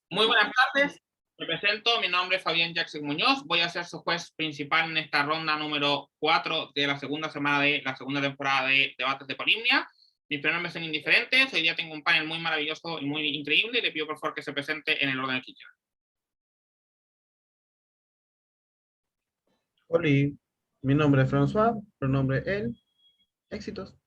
Muy buenas tardes, me presento, mi nombre es Fabián Jackson Muñoz, voy a ser su juez principal en esta ronda número 4 de la segunda semana de la segunda temporada de Debates de Polimnia. Mis pronombres son indiferentes, hoy día tengo un panel muy maravilloso y muy increíble, le pido por favor que se presente en el orden que quiera. Hola, mi nombre es François, pronombre él, éxitos.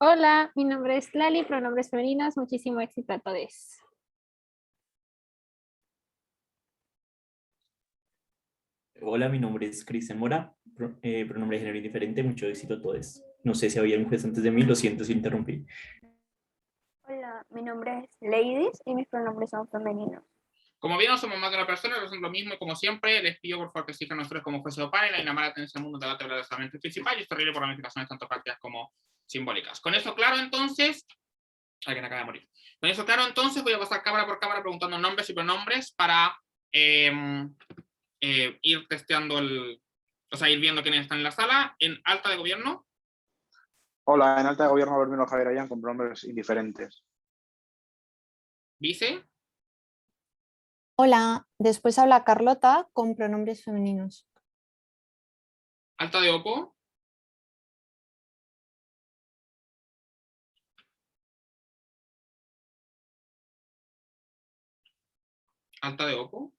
Hola, mi nombre es Lali, pronombres femeninos, muchísimo éxito a todos. Hola, mi nombre es Cristian Mora, pronombre de género indiferente, mucho éxito a todos. No sé si había un juez antes de mí, lo siento si interrumpí. Hola, mi nombre es Ladies y mis pronombres son femeninos. Como vieron, somos más de una persona, es lo mismo y como siempre, les pido por favor que sigan nosotros como jueces o panel, hay una mala tendencia en el mundo del debate verdaderamente principal y esto horrible por ramificaciones tanto prácticas como simbólicas. Con eso claro, entonces, alguien acaba de morir. Con eso claro, entonces voy a pasar cámara por cámara preguntando nombres y pronombres para ir testeando ir viendo quiénes están en la sala. En alta de gobierno. Hola, en alta de gobierno Bermino Javier Ayán con pronombres indiferentes. Vice. Hola, después habla Carlota con pronombres femeninos. Alta de Opo. Alta de Opo.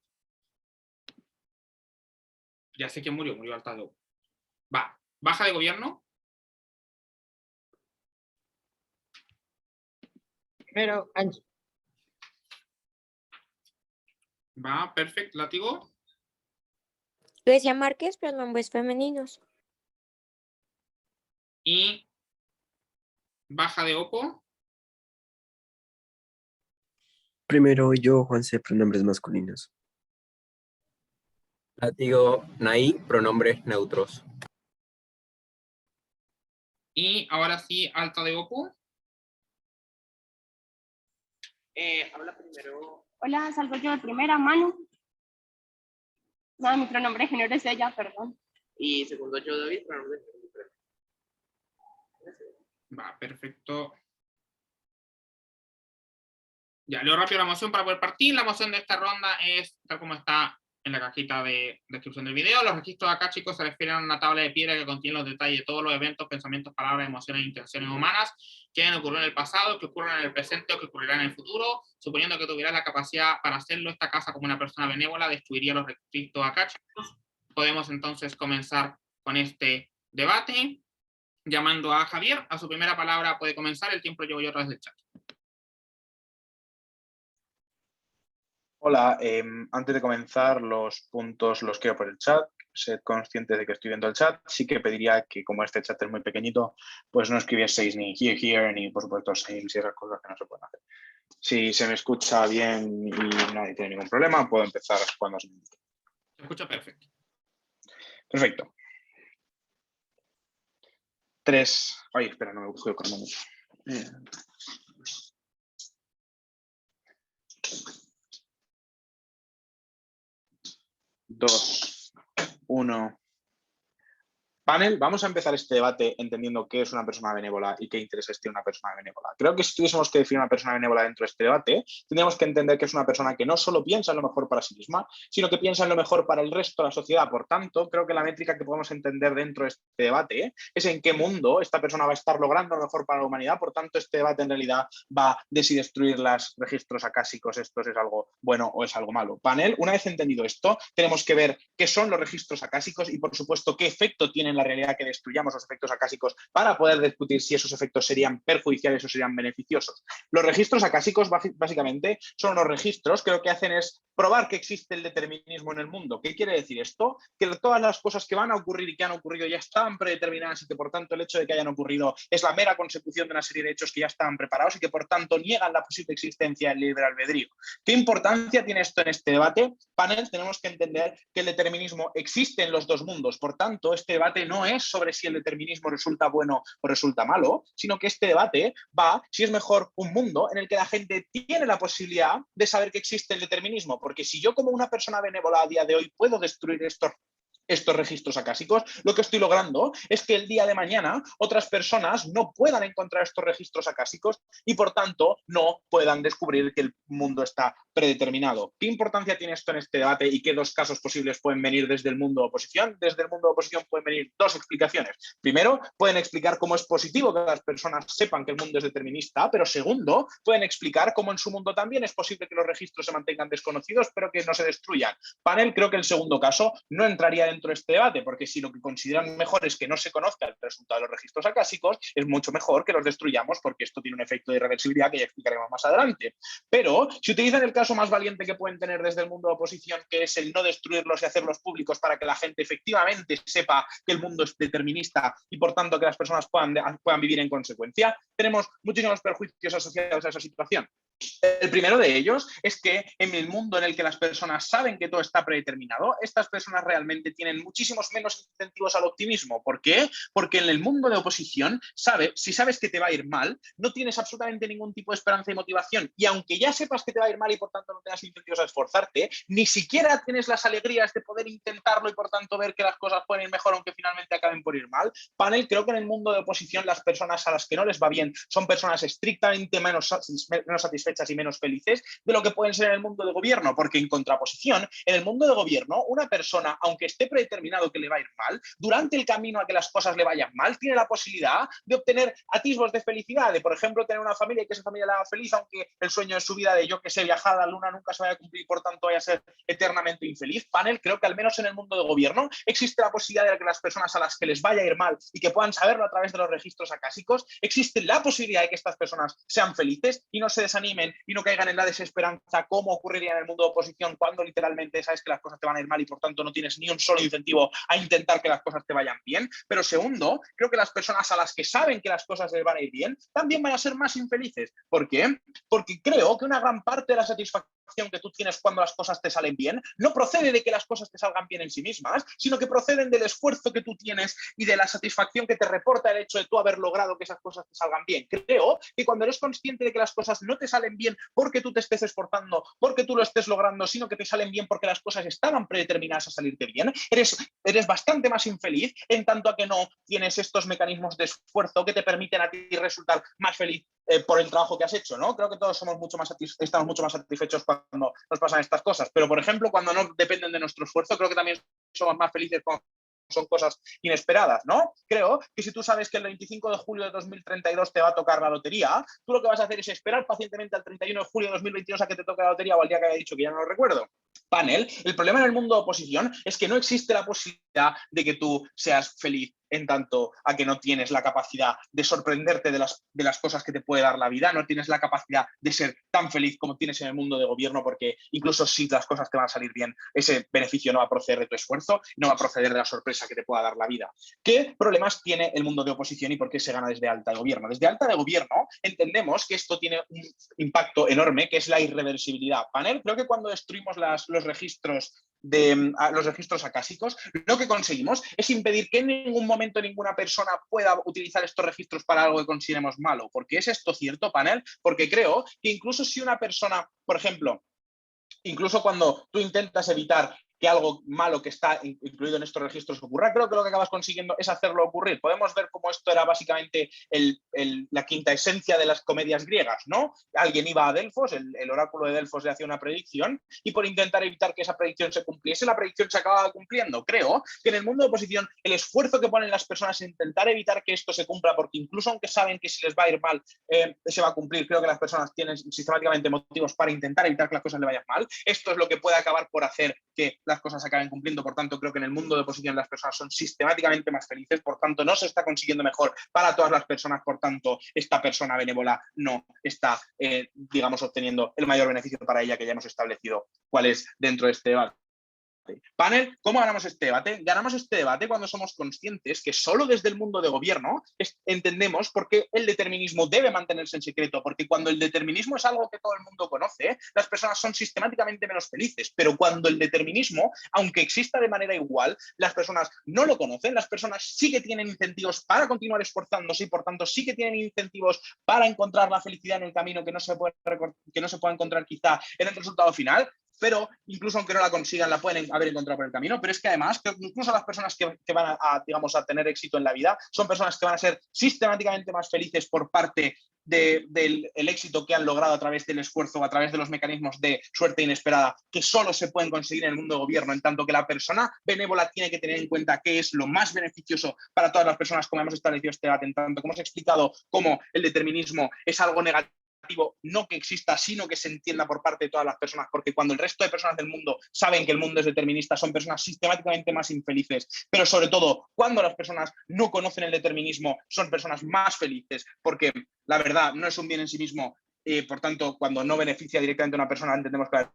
Ya sé quién murió, murió alta de Opo. Va. Baja de gobierno. Primero, Angie. Va, perfecto. Látigo. Grecia Márquez, pronombres femeninos. Y baja de Opo. Primero yo, Juanse, pronombres masculinos. Látigo, Naí, pronombres neutros. Y ahora sí, alta de Opo. Habla primero. Hola, salgo yo de primera, Manu. No, mi pronombre de género es ella, perdón. Y segundo yo, David, pronombre diferente. Va, perfecto. Ya, leo rápido la moción para poder partir. La moción de esta ronda es tal como está en la cajita de descripción del video. Los registros acá, chicos, se refieren a una tabla de piedra que contiene los detalles de todos los eventos, pensamientos, palabras, emociones e intenciones humanas que han ocurrido en el pasado, que ocurren en el presente o que ocurrirán en el futuro. Suponiendo que tuvieras la capacidad para hacerlo, esta casa como una persona benévola destruiría los registros acá, chicos. Podemos entonces comenzar con este debate. Llamando a Javier, a su primera palabra puede comenzar, el tiempo lo llevo yo a través del chat. Hola, antes de comenzar los puntos los quiero por el chat. Sed conscientes de que estoy viendo el chat. Sí que pediría que, como este chat es muy pequeñito, pues no escribieseis ni here, ni por supuesto same, y esas cosas que no se pueden hacer. Si se me escucha bien y nadie tiene ningún problema, puedo empezar cuando se me indique. Se escucha perfecto. Perfecto. 3. Ay, espera, no me busco el cronómetro. 2, 1. Panel, vamos a empezar este debate entendiendo qué es una persona benévola y qué intereses tiene una persona benévola. Creo que si tuviésemos que definir una persona benévola dentro de este debate, tendríamos que entender que es una persona que no solo piensa en lo mejor para sí misma, sino que piensa en lo mejor para el resto de la sociedad. Por tanto, creo que la métrica que podemos entender dentro de este debate es en qué mundo esta persona va a estar logrando lo mejor para la humanidad. Por tanto, este debate en realidad va de si destruir los registros acásicos, esto es algo bueno o es algo malo. Panel, una vez entendido esto, tenemos que ver qué son los registros acásicos y, por supuesto, qué efecto tienen en la realidad que destruyamos los efectos acásicos para poder discutir si esos efectos serían perjudiciales o serían beneficiosos. Los registros acásicos básicamente son unos registros que lo que hacen es probar que existe el determinismo en el mundo. ¿Qué quiere decir esto? Que todas las cosas que van a ocurrir y que han ocurrido ya están predeterminadas y que por tanto el hecho de que hayan ocurrido es la mera consecución de una serie de hechos que ya estaban preparados y que por tanto niegan la posible existencia del libre albedrío. ¿Qué importancia tiene esto en este debate? Panel, tenemos que entender que el determinismo existe en los dos mundos. Por tanto, este debate no es sobre si el determinismo resulta bueno o resulta malo, sino que este debate va si es mejor un mundo en el que la gente tiene la posibilidad de saber que existe el determinismo, porque si yo como una persona benévola a día de hoy puedo destruir estos estos registros acásicos, lo que estoy logrando es que el día de mañana otras personas no puedan encontrar estos registros acásicos y por tanto no puedan descubrir que el mundo está predeterminado. ¿Qué importancia tiene esto en este debate y qué dos casos posibles pueden venir desde el mundo de oposición? Desde el mundo de oposición pueden venir dos explicaciones. Primero, pueden explicar cómo es positivo que las personas sepan que el mundo es determinista, pero segundo, pueden explicar cómo en su mundo también es posible que los registros se mantengan desconocidos, pero que no se destruyan. Panel, creo que el segundo caso no entraría dentro de este debate, porque si lo que consideran mejor es que no se conozca el resultado de los registros acásicos, es mucho mejor que los destruyamos, porque esto tiene un efecto de irreversibilidad que ya explicaremos más adelante. Pero si utilizan el caso más valiente que pueden tener desde el mundo de oposición, que es el no destruirlos y hacerlos públicos para que la gente efectivamente sepa que el mundo es determinista y por tanto que las personas puedan vivir en consecuencia, tenemos muchísimos perjuicios asociados a esa situación. El primero de ellos es que en el mundo en el que las personas saben que todo está predeterminado, estas personas realmente tienen muchísimos menos incentivos al optimismo. ¿Por qué? Porque en el mundo de oposición, si sabes que te va a ir mal, no tienes absolutamente ningún tipo de esperanza y motivación. Y aunque ya sepas que te va a ir mal y por tanto no tengas incentivos a esforzarte, ni siquiera tienes las alegrías de poder intentarlo y por tanto ver que las cosas pueden ir mejor aunque finalmente acaben por ir mal. Panel, creo que en el mundo de oposición las personas a las que no les va bien son personas estrictamente menos satisfechas y menos felices de lo que pueden ser en el mundo de gobierno, porque en contraposición, en el mundo de gobierno, una persona, aunque esté predeterminado que le va a ir mal, durante el camino a que las cosas le vayan mal, tiene la posibilidad de obtener atisbos de felicidad, de por ejemplo tener una familia y que esa familia la haga feliz, aunque el sueño de su vida de yo que sé, viajar a la luna nunca se vaya a cumplir y por tanto vaya a ser eternamente infeliz. Panel, creo que al menos en el mundo de gobierno existe la posibilidad de que las personas a las que les vaya a ir mal y que puedan saberlo a través de los registros acásicos, existe la posibilidad de que estas personas sean felices y no se desanimen y no caigan en la desesperanza como ocurriría en el mundo de oposición cuando literalmente sabes que las cosas te van a ir mal y por tanto no tienes ni un solo incentivo a intentar que las cosas te vayan bien. Pero segundo, creo que las personas a las que saben que las cosas les van a ir bien también van a ser más infelices. ¿Por qué? Porque creo que una gran parte de la satisfacción que tú tienes cuando las cosas te salen bien no procede de que las cosas te salgan bien en sí mismas, sino que proceden del esfuerzo que tú tienes y de la satisfacción que te reporta el hecho de tú haber logrado que esas cosas te salgan bien. Creo que cuando eres consciente de que las cosas no te salen bien porque tú te estés esforzando, porque tú lo estés logrando, sino que te salen bien porque las cosas estaban predeterminadas a salirte bien, eres bastante más infeliz en tanto a que no tienes estos mecanismos de esfuerzo que te permiten a ti resultar más feliz por el trabajo que has hecho, ¿no? Creo que todos estamos mucho más satisfechos cuando nos pasan estas cosas, pero por ejemplo cuando no dependen de nuestro esfuerzo, creo que también somos más felices cuando son cosas inesperadas, ¿no? Creo que si tú sabes que el 25 de julio de 2032 te va a tocar la lotería, tú lo que vas a hacer es esperar pacientemente al 31 de julio de 2022 a que te toque la lotería o al día que haya dicho que ya no lo recuerdo. Panel, el problema en el mundo de oposición es que no existe la posibilidad de que tú seas feliz en tanto a que no tienes la capacidad de sorprenderte de las cosas que te puede dar la vida, no tienes la capacidad de ser tan feliz como tienes en el mundo de gobierno, porque incluso si las cosas te van a salir bien, ese beneficio no va a proceder de tu esfuerzo, no va a proceder de la sorpresa que te pueda dar la vida. ¿Qué problemas tiene el mundo de oposición y por qué se gana desde alta de gobierno? Desde alta de gobierno entendemos que esto tiene un impacto enorme, que es la irreversibilidad. Panel, creo que cuando destruimos los registros acásicos, lo que conseguimos es impedir que en ningún momento ninguna persona pueda utilizar estos registros para algo que consideremos malo. ¿Por qué es esto cierto, Panel? Porque creo que incluso si una persona, por ejemplo, incluso cuando tú intentas evitar que algo malo que está incluido en estos registros ocurra, creo que lo que acabas consiguiendo es hacerlo ocurrir. Podemos ver cómo esto era básicamente la quinta esencia de las comedias griegas, ¿no? Alguien iba a Delfos, el oráculo de Delfos le hacía una predicción y por intentar evitar que esa predicción se cumpliese, la predicción se acababa cumpliendo. Creo que en el mundo de oposición el esfuerzo que ponen las personas en intentar evitar que esto se cumpla, porque incluso aunque saben que si les va a ir mal se va a cumplir, creo que las personas tienen sistemáticamente motivos para intentar evitar que las cosas le vayan mal. Esto es lo que puede acabar por hacer que las cosas acaben cumpliendo. Por tanto, creo que en el mundo de oposición las personas son sistemáticamente más felices, por tanto no se está consiguiendo mejor para todas las personas, por tanto esta persona benévola no está digamos obteniendo el mayor beneficio para ella, que ya hemos establecido cuál es dentro de este debate. Panel, ¿cómo ganamos este debate? Ganamos este debate cuando somos conscientes que solo desde el mundo de gobierno entendemos por qué el determinismo debe mantenerse en secreto, porque cuando el determinismo es algo que todo el mundo conoce, las personas son sistemáticamente menos felices, pero cuando el determinismo, aunque exista de manera igual, las personas no lo conocen, las personas sí que tienen incentivos para continuar esforzándose y por tanto sí que tienen incentivos para encontrar la felicidad en el camino que no se puede encontrar quizá en el resultado final. pero incluso aunque no la consigan, la pueden haber encontrado por el camino. Pero es que además, creo que incluso las personas que van digamos, a tener éxito en la vida son personas que van a ser sistemáticamente más felices por parte del éxito que han logrado a través del esfuerzo o a través de los mecanismos de suerte inesperada que solo se pueden conseguir en el mundo de gobierno, en tanto que la persona benévola tiene que tener en cuenta qué es lo más beneficioso para todas las personas, como hemos establecido este debate, en tanto como hemos explicado cómo el determinismo es algo negativo, no que exista, sino que se entienda por parte de todas las personas, porque cuando el resto de personas del mundo saben que el mundo es determinista, son personas sistemáticamente más infelices, pero sobre todo, cuando las personas no conocen el determinismo, son personas más felices, porque la verdad no es un bien en sí mismo, por tanto, cuando no beneficia directamente a una persona, entendemos que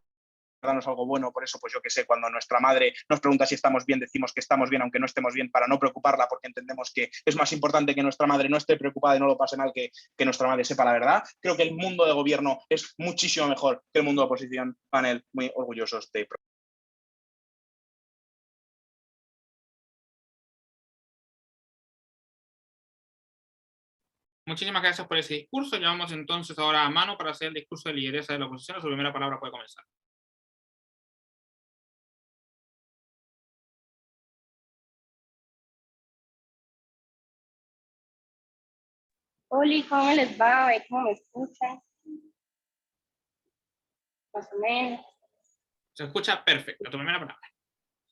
no es algo bueno. Por eso, pues yo que sé, cuando nuestra madre nos pregunta si estamos bien, decimos que estamos bien, aunque no estemos bien, para no preocuparla, porque entendemos que es más importante que nuestra madre no esté preocupada y no lo pase mal que nuestra madre sepa la verdad. Creo que el mundo de gobierno es muchísimo mejor que el mundo de oposición. Panel, muy orgullosos de... Muchísimas gracias por ese discurso. Llamamos entonces ahora a Manu para hacer el discurso de lideresa de la oposición. Su primera palabra puede comenzar. Oli, ¿cómo les va? A ver cómo me escuchan. Más o menos. Se escucha perfecto. Tu primera palabra.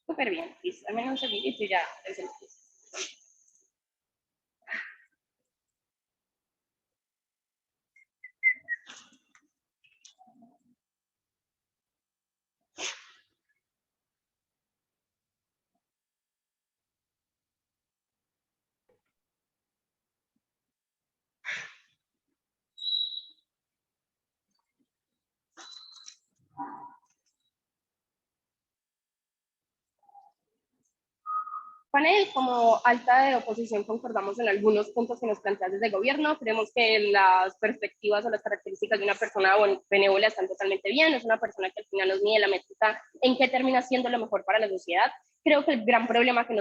Súper bien. Listo. Al menos un segundito y ya les empiezo. Panel, como alta de oposición concordamos en algunos puntos que nos planteas desde el gobierno. Creemos que las perspectivas o las características de una persona benévola están totalmente bien. Es una persona que al final nos mide la métrica en qué termina siendo lo mejor para la sociedad. Creo que el gran problema que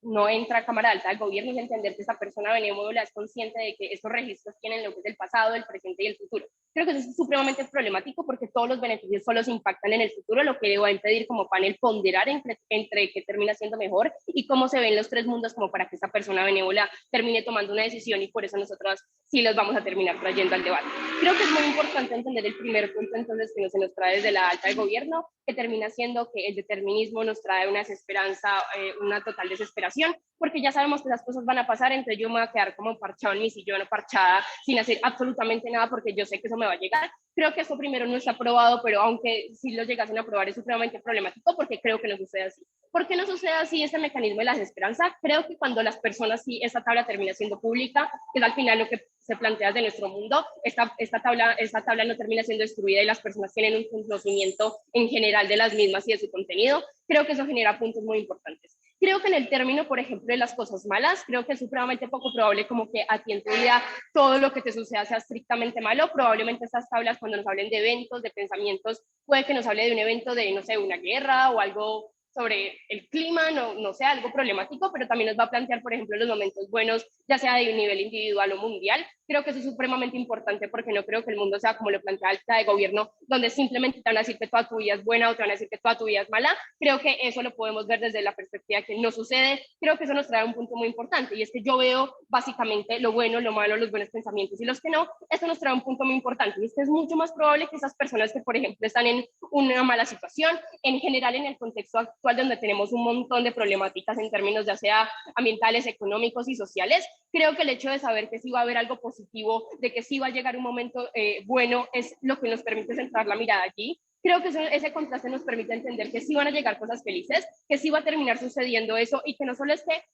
no entra a Cámara Alta del Gobierno es entender que esta persona benévola es consciente de que estos registros tienen lo que es el pasado, el presente y el futuro. Creo que eso es supremamente problemático porque todos los beneficios solo se impactan en el futuro, lo que va a impedir como panel ponderar entre qué termina siendo mejor y cómo se ven los tres mundos como para que esta persona benévola termine tomando una decisión, y por eso nosotros sí los vamos a terminar trayendo al debate. Creo que es muy importante entender el primer punto entonces que se nos trae desde la Alta del Gobierno, que termina siendo que el determinismo nos trae una desesperanza, una total desesperación, porque ya sabemos que esas cosas van a pasar, entonces yo me voy a quedar como parchado en mi sillón o parchada sin hacer absolutamente nada porque yo sé que eso me va a llegar. Creo que eso primero no está aprobado, pero aunque si lo llegasen a aprobar es supremamente problemático porque creo que no sucede así. ¿Por qué no sucede así este mecanismo de la desesperanza? Creo que cuando las personas, sí, esta tabla termina siendo pública, que es al final lo que se plantea de nuestro mundo, esta tabla no termina siendo destruida y las personas tienen un conocimiento en general de las mismas y de su contenido. Creo que eso genera puntos muy importantes. Creo que en el término, por ejemplo, de las cosas malas, creo que es supremamente poco probable como que a ti en tu vida todo lo que te suceda sea estrictamente malo. Probablemente estas tablas, cuando nos hablen de eventos, de pensamientos, puede que nos hable de un evento de, no sé, una guerra o algo sobre el clima, no sea algo problemático, pero también nos va a plantear, por ejemplo, los momentos buenos, ya sea de un nivel individual o mundial. Creo que eso es supremamente importante porque no creo que el mundo sea como lo plantea Alta de Gobierno, donde simplemente te van a decir que toda tu vida es buena o te van a decir que toda tu vida es mala. Creo que eso lo podemos ver desde la perspectiva que no sucede. Creo que eso nos trae un punto muy importante, y es que yo veo básicamente lo bueno, lo malo, los buenos pensamientos y los que no. Esto nos trae un punto muy importante, y es que es mucho más probable que esas personas que, por ejemplo, están en una mala situación, en general en el contexto actual donde tenemos un montón de problemáticas en términos ya sea ambientales, económicos y sociales, creo que el hecho de saber que sí va a haber algo positivo, de que sí va a llegar un momento bueno, es lo que nos permite centrar la mirada allí. Creo que ese contraste nos permite entender que sí van a llegar cosas felices, que sí va a terminar sucediendo eso, y que no solo es que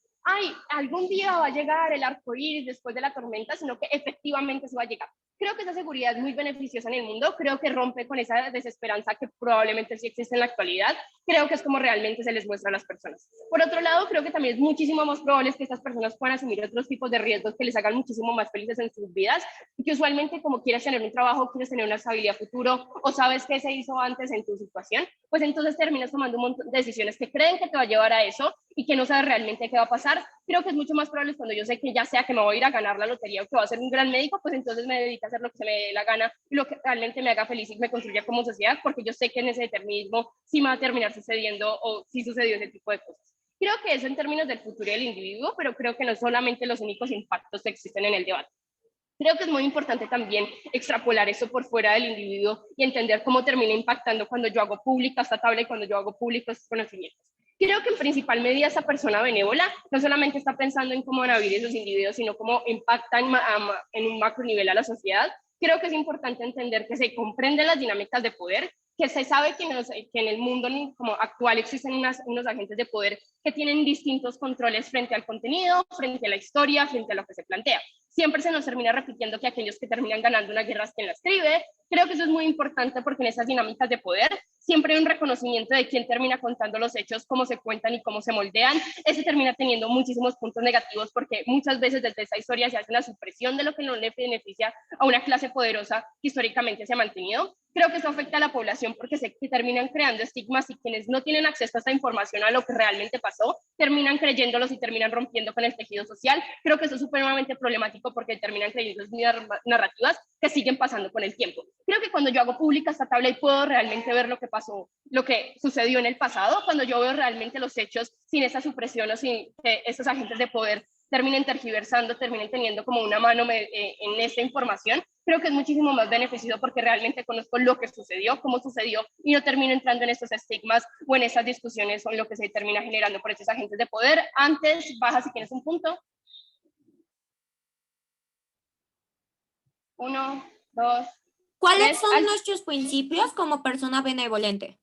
algún día va a llegar el arco iris después de la tormenta, sino que efectivamente se va a llegar. Creo que esa seguridad es muy beneficiosa en el mundo, creo que rompe con esa desesperanza que probablemente sí existe en la actualidad. Creo que es como realmente se les muestra a las personas. Por otro lado, creo que también es muchísimo más probable que estas personas puedan asumir otros tipos de riesgos que les hagan muchísimo más felices en sus vidas, y que usualmente como quieres tener un trabajo, quieres tener una estabilidad futuro o sabes qué se hizo antes en tu situación, pues entonces terminas tomando un montón de decisiones que creen que te va a llevar a eso y que no sabes realmente qué va a pasar. Creo que es mucho más probable cuando yo sé que ya sea que me voy a ir a ganar la lotería o que voy a ser un gran médico, pues entonces me dedico a hacer lo que se me dé la gana y lo que realmente me haga feliz y me construya como sociedad, porque yo sé que en ese determinismo sí me va a terminar sucediendo o sí sucedió ese tipo de cosas. Creo que eso en términos del futuro del individuo, pero creo que no solamente los únicos impactos que existen en el debate. Creo que es muy importante también extrapolar eso por fuera del individuo y entender cómo termina impactando cuando yo hago pública esta tabla y cuando yo hago públicos estos conocimientos. Creo que en principal medida esa persona benévola no solamente está pensando en cómo van a vivir esos individuos, sino cómo impactan en un macro nivel a la sociedad. Creo que es importante entender que se comprenden las dinámicas de poder, que se sabe que en el mundo como actual existen unos agentes de poder que tienen distintos controles frente al contenido, frente a la historia, frente a lo que se plantea. Siempre se nos termina repitiendo que aquellos que terminan ganando una guerra es quien la escribe. Creo que eso es muy importante porque en esas dinámicas de poder siempre hay un reconocimiento de quién termina contando los hechos, cómo se cuentan y cómo se moldean. Ese termina teniendo muchísimos puntos negativos porque muchas veces desde esa historia se hace la supresión de lo que no le beneficia a una clase poderosa que históricamente se ha mantenido. Creo que eso afecta a la población porque se terminan creando estigmas y quienes no tienen acceso a esta información, a lo que realmente pasó, terminan creyéndolos y terminan rompiendo con el tejido social. Creo que eso es supremamente problemático porque terminan creyendo narrativas que siguen pasando con el tiempo. Creo que cuando yo hago pública esta tabla y puedo realmente ver lo que pasó, lo que sucedió en el pasado, cuando yo veo realmente los hechos sin esa supresión o sin que esos agentes de poder terminen tergiversando, terminen teniendo como una mano en esta información, creo que es muchísimo más beneficioso porque realmente conozco lo que sucedió, cómo sucedió, y no termino entrando en estos estigmas o en esas discusiones o en lo que se termina generando por estos agentes de poder. Antes, baja si tienes un punto. 1, 2, ¿Cuáles 3. son nuestros principios como persona benevolente?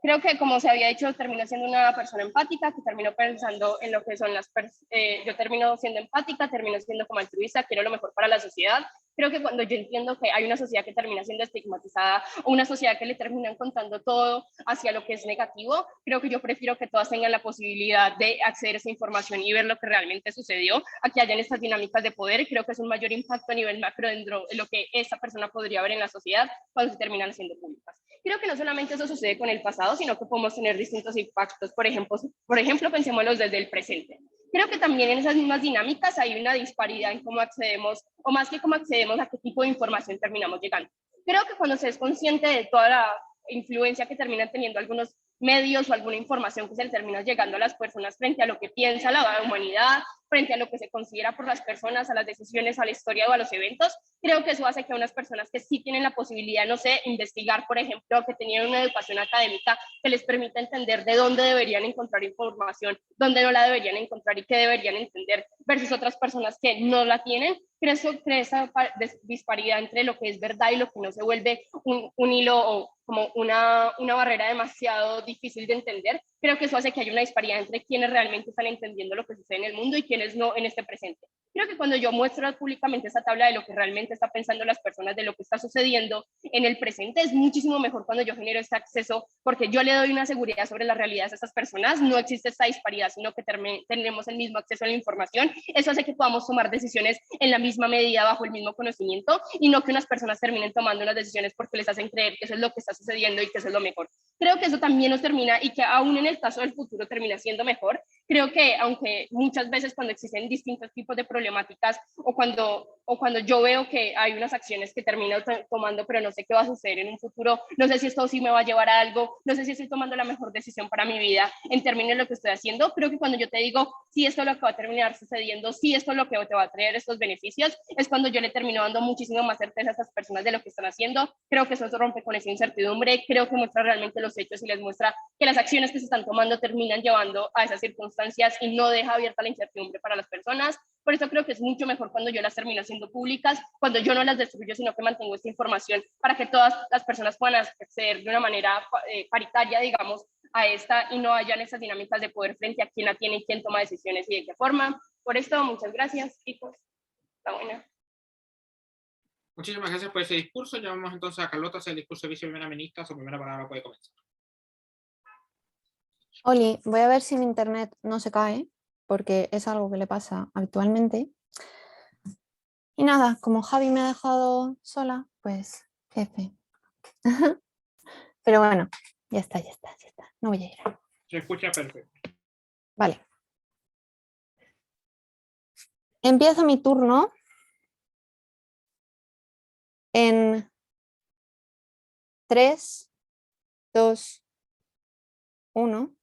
Creo que, como se había dicho, termino siendo una persona empática, que termino pensando en lo que son yo termino siendo empática, termino siendo como altruista, quiero lo mejor para la sociedad. Creo que cuando yo entiendo que hay una sociedad que termina siendo estigmatizada o una sociedad que le terminan contando todo hacia lo que es negativo, creo que yo prefiero que todas tengan la posibilidad de acceder a esa información y ver lo que realmente sucedió, a que hayan estas dinámicas de poder, y creo que es un mayor impacto a nivel macro dentro de lo que esa persona podría ver en la sociedad cuando se terminan siendo públicas. Creo que no solamente eso sucede con el pasado, sino que podemos tener distintos impactos, por ejemplo, pensémoslos desde el presente. Creo que también en esas mismas dinámicas hay una disparidad en cómo accedemos, o más que cómo accedemos, a qué tipo de información terminamos llegando. Creo que cuando se es consciente de toda la influencia que terminan teniendo algunos medios o alguna información que se le termina llegando a las personas frente a lo que piensa la humanidad, frente a lo que se considera por las personas, a las decisiones, a la historia o a los eventos, creo que eso hace que unas personas que sí tienen la posibilidad, no sé, investigar, por ejemplo, que tenían una educación académica que les permita entender de dónde deberían encontrar información, dónde no la deberían encontrar y qué deberían entender, versus otras personas que no la tienen, creo que esa disparidad entre lo que es verdad y lo que no se vuelve un hilo o como una barrera demasiado difícil de entender. Creo que eso hace que haya una disparidad entre quienes realmente están entendiendo lo que sucede en el mundo y quienes no en este presente. Creo que cuando yo muestro públicamente esta tabla de lo que realmente está pensando las personas, de lo que está sucediendo en el presente, es muchísimo mejor cuando yo genero este acceso, porque yo le doy una seguridad sobre las realidades a estas personas, no existe esta disparidad, sino que tenemos el mismo acceso a la información. Eso hace que podamos tomar decisiones en la misma medida, bajo el mismo conocimiento, y no que unas personas terminen tomando unas decisiones porque les hacen creer que eso es lo que está sucediendo y que eso es lo mejor. Creo que eso también nos termina, y que aún en el caso del futuro termina siendo mejor. Creo que aunque muchas veces cuando existen distintos tipos de problemáticas o cuando yo veo que hay unas acciones que termino tomando, pero no sé qué va a suceder en un futuro, no sé si esto sí me va a llevar a algo, no sé si estoy tomando la mejor decisión para mi vida en términos de lo que estoy haciendo, creo que cuando yo te digo, sí, esto es lo que va a terminar sucediendo, sí, esto es lo que te va a traer estos beneficios, es cuando yo le termino dando muchísimo más certeza a estas personas de lo que están haciendo. Creo que eso rompe con esa incertidumbre, creo que muestra realmente los hechos y les muestra que las acciones que se están tomando terminan llevando a esas circunstancias y no deja abierta la incertidumbre para las personas. Por eso creo que es mucho mejor cuando yo las termino haciendo públicas, cuando yo no las destruyo, sino que mantengo esta información para que todas las personas puedan acceder de una manera paritaria, digamos, a esta, y no hayan esas dinámicas de poder frente a quién la tiene y quién toma decisiones y de qué forma. Por esto, muchas gracias, chicos. Está buena. Muchísimas gracias por ese discurso. Llamamos entonces a Carlota a hacer el discurso de viceprimera ministra. Su primera palabra puede comenzar. Oli, voy a ver si mi internet no se cae, porque es algo que le pasa habitualmente. Y nada, como Javi me ha dejado sola, pues F. Pero bueno, ya está. No voy a ir. Se escucha perfecto. Vale. Empiezo mi turno en 3, 2, 1.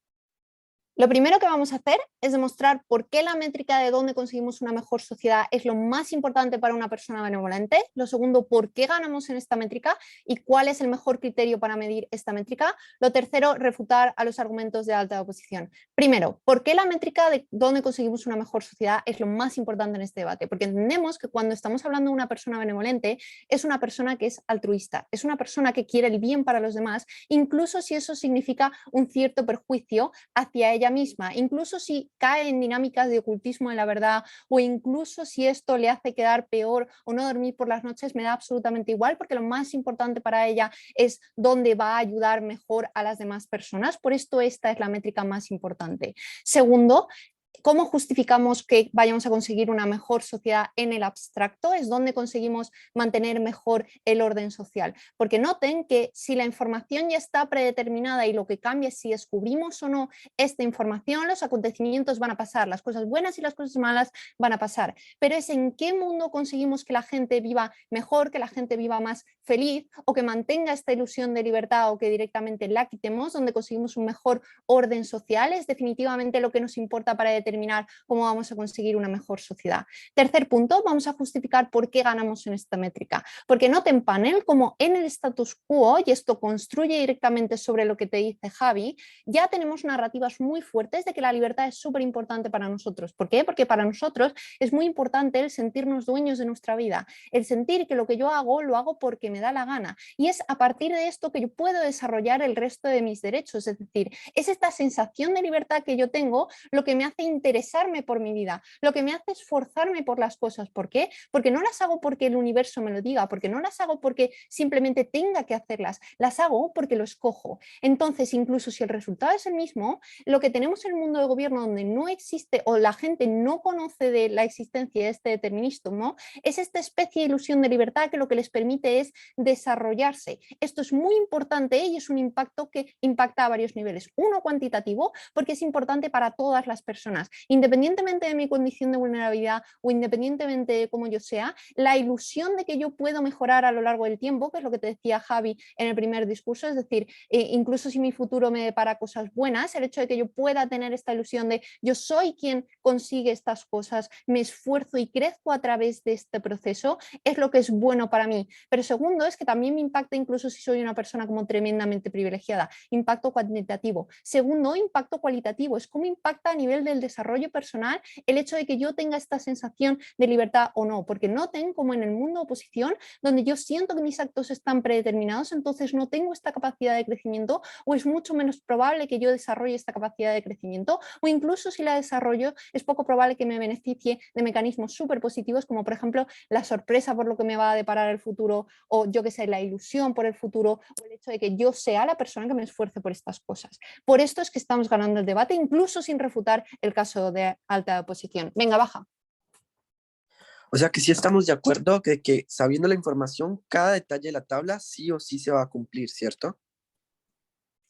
Lo primero que vamos a hacer es demostrar por qué la métrica de dónde conseguimos una mejor sociedad es lo más importante para una persona benevolente. Lo segundo, por qué ganamos en esta métrica y cuál es el mejor criterio para medir esta métrica. Lo tercero, refutar a los argumentos de alta oposición. Primero, ¿por qué la métrica de dónde conseguimos una mejor sociedad es lo más importante en este debate? Porque entendemos que cuando estamos hablando de una persona benevolente, es una persona que es altruista, es una persona que quiere el bien para los demás, incluso si eso significa un cierto perjuicio hacia ella misma, incluso si cae en dinámicas de ocultismo de la verdad o incluso si esto le hace quedar peor o no dormir por las noches, me da absolutamente igual, porque lo más importante para ella es dónde va a ayudar mejor a las demás personas. Por esto esta es la métrica más importante. Segundo, ¿cómo justificamos que vayamos a conseguir una mejor sociedad en el abstracto? Es donde conseguimos mantener mejor el orden social. Porque noten que si la información ya está predeterminada y lo que cambia es si descubrimos o no esta información, los acontecimientos van a pasar, las cosas buenas y las cosas malas van a pasar. Pero es en qué mundo conseguimos que la gente viva mejor, que la gente viva más feliz o que mantenga esta ilusión de libertad o que directamente la quitemos, donde conseguimos un mejor orden social. Es definitivamente lo que nos importa para determinar cómo vamos a conseguir una mejor sociedad. Tercer punto, vamos a justificar por qué ganamos en esta métrica. Porque noten, panel, como en el status quo, y esto construye directamente sobre lo que te dice Javi, ya tenemos narrativas muy fuertes de que la libertad es súper importante para nosotros. ¿Por qué? Porque para nosotros es muy importante el sentirnos dueños de nuestra vida, el sentir que lo que yo hago lo hago porque me da la gana. Y es a partir de esto que yo puedo desarrollar el resto de mis derechos. Es decir, es esta sensación de libertad que yo tengo lo que me hace interesarme por mi vida, lo que me hace esforzarme por las cosas. ¿Por qué? Porque no las hago porque el universo me lo diga, porque no las hago porque simplemente tenga que hacerlas, las hago porque lo escojo. Entonces, incluso si el resultado es el mismo, lo que tenemos en el mundo de gobierno donde no existe o la gente no conoce de la existencia de este determinismo, es esta especie de ilusión de libertad que lo que les permite es desarrollarse. Esto es muy importante y es un impacto que impacta a varios niveles. Uno, cuantitativo, porque es importante para todas las personas, independientemente de mi condición de vulnerabilidad o independientemente de cómo yo sea, la ilusión de que yo puedo mejorar a lo largo del tiempo, que es lo que te decía Javi en el primer discurso, es decir, incluso si mi futuro me depara cosas buenas, el hecho de que yo pueda tener esta ilusión de yo soy quien consigue estas cosas, me esfuerzo y crezco a través de este proceso, es lo que es bueno para mí. Pero segundo, es que también me impacta incluso si soy una persona como tremendamente privilegiada, impacto cuantitativo. Segundo, impacto cualitativo, es cómo impacta a nivel del desarrollo personal el hecho de que yo tenga esta sensación de libertad o no, porque noten como en el mundo de oposición, donde yo siento que mis actos están predeterminados, entonces no tengo esta capacidad de crecimiento o es mucho menos probable que yo desarrolle esta capacidad de crecimiento, o incluso si la desarrollo es poco probable que me beneficie de mecanismos súper positivos como por ejemplo la sorpresa por lo que me va a deparar el futuro o yo que sé, la ilusión por el futuro o el hecho de que yo sea la persona que me esfuerce por estas cosas. Por esto es que estamos ganando el debate incluso sin refutar el caso de alta oposición. Venga, baja. O sea que sí estamos de acuerdo que sabiendo la información, cada detalle de la tabla sí o sí se va a cumplir, ¿cierto?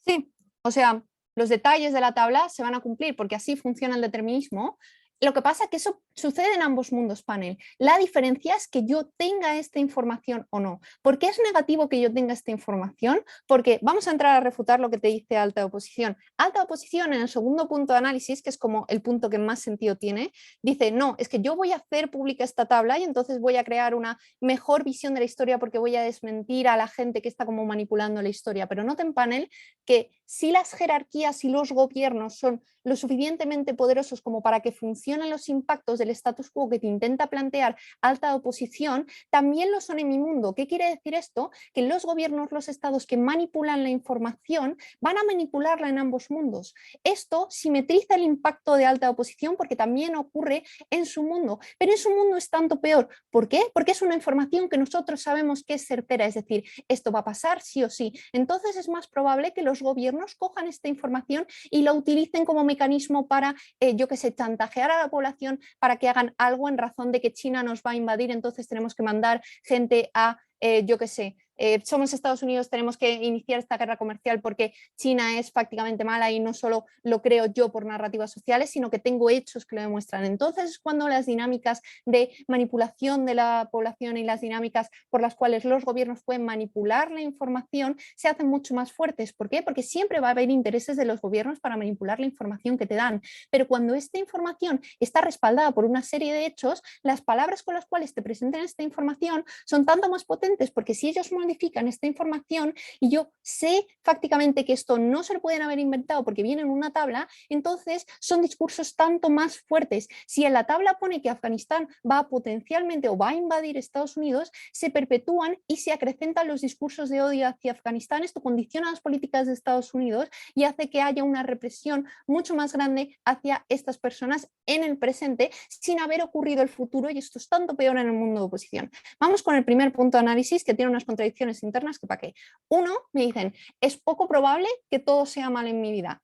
Sí, o sea, los detalles de la tabla se van a cumplir porque así funciona el determinismo. Lo que pasa es que eso sucede en ambos mundos, panel. La diferencia es que yo tenga esta información o no. ¿Por qué es negativo que yo tenga esta información? Porque vamos a entrar a refutar lo que te dice alta oposición. Alta oposición en el segundo punto de análisis, que es como el punto que más sentido tiene, dice, no, es que yo voy a hacer pública esta tabla y entonces voy a crear una mejor visión de la historia porque voy a desmentir a la gente que está como manipulando la historia. Pero noten, panel, que si las jerarquías y los gobiernos son lo suficientemente poderosos como para que funcionen los impactos del status quo que te intenta plantear alta oposición, también lo son en mi mundo. ¿Qué quiere decir esto? Que los gobiernos, los estados que manipulan la información van a manipularla en ambos mundos. Esto simetriza el impacto de alta oposición porque también ocurre en su mundo, pero en su mundo es tanto peor. ¿Por qué? Porque es una información que nosotros sabemos que es certera, es decir, esto va a pasar sí o sí. Entonces es más probable que los gobiernos gobiernos cojan esta información y la utilicen como mecanismo para, yo qué sé, chantajear a la población para que hagan algo en razón de que China nos va a invadir, entonces tenemos que mandar gente a, yo qué sé, somos Estados Unidos, tenemos que iniciar esta guerra comercial porque China es prácticamente mala y no solo lo creo yo por narrativas sociales, sino que tengo hechos que lo demuestran. Entonces es cuando las dinámicas de manipulación de la población y las dinámicas por las cuales los gobiernos pueden manipular la información se hacen mucho más fuertes. ¿Por qué? Porque siempre va a haber intereses de los gobiernos para manipular la información que te dan. Pero cuando esta información está respaldada por una serie de hechos, las palabras con las cuales te presentan esta información son tanto más potentes, porque si ellos modifican esta información y yo sé fácticamente que esto no se lo pueden haber inventado porque viene en una tabla, entonces son discursos tanto más fuertes. Si en la tabla pone que Afganistán va potencialmente o va a invadir Estados Unidos, se perpetúan y se acrecentan los discursos de odio hacia Afganistán. Esto condiciona las políticas de Estados Unidos y hace que haya una represión mucho más grande hacia estas personas en el presente sin haber ocurrido el futuro, y esto es tanto peor en el mundo de oposición. Vamos con el primer punto de análisis, que tiene unas contradicciones internas que para qué. Uno, me dicen, es poco probable que todo sea mal en mi vida.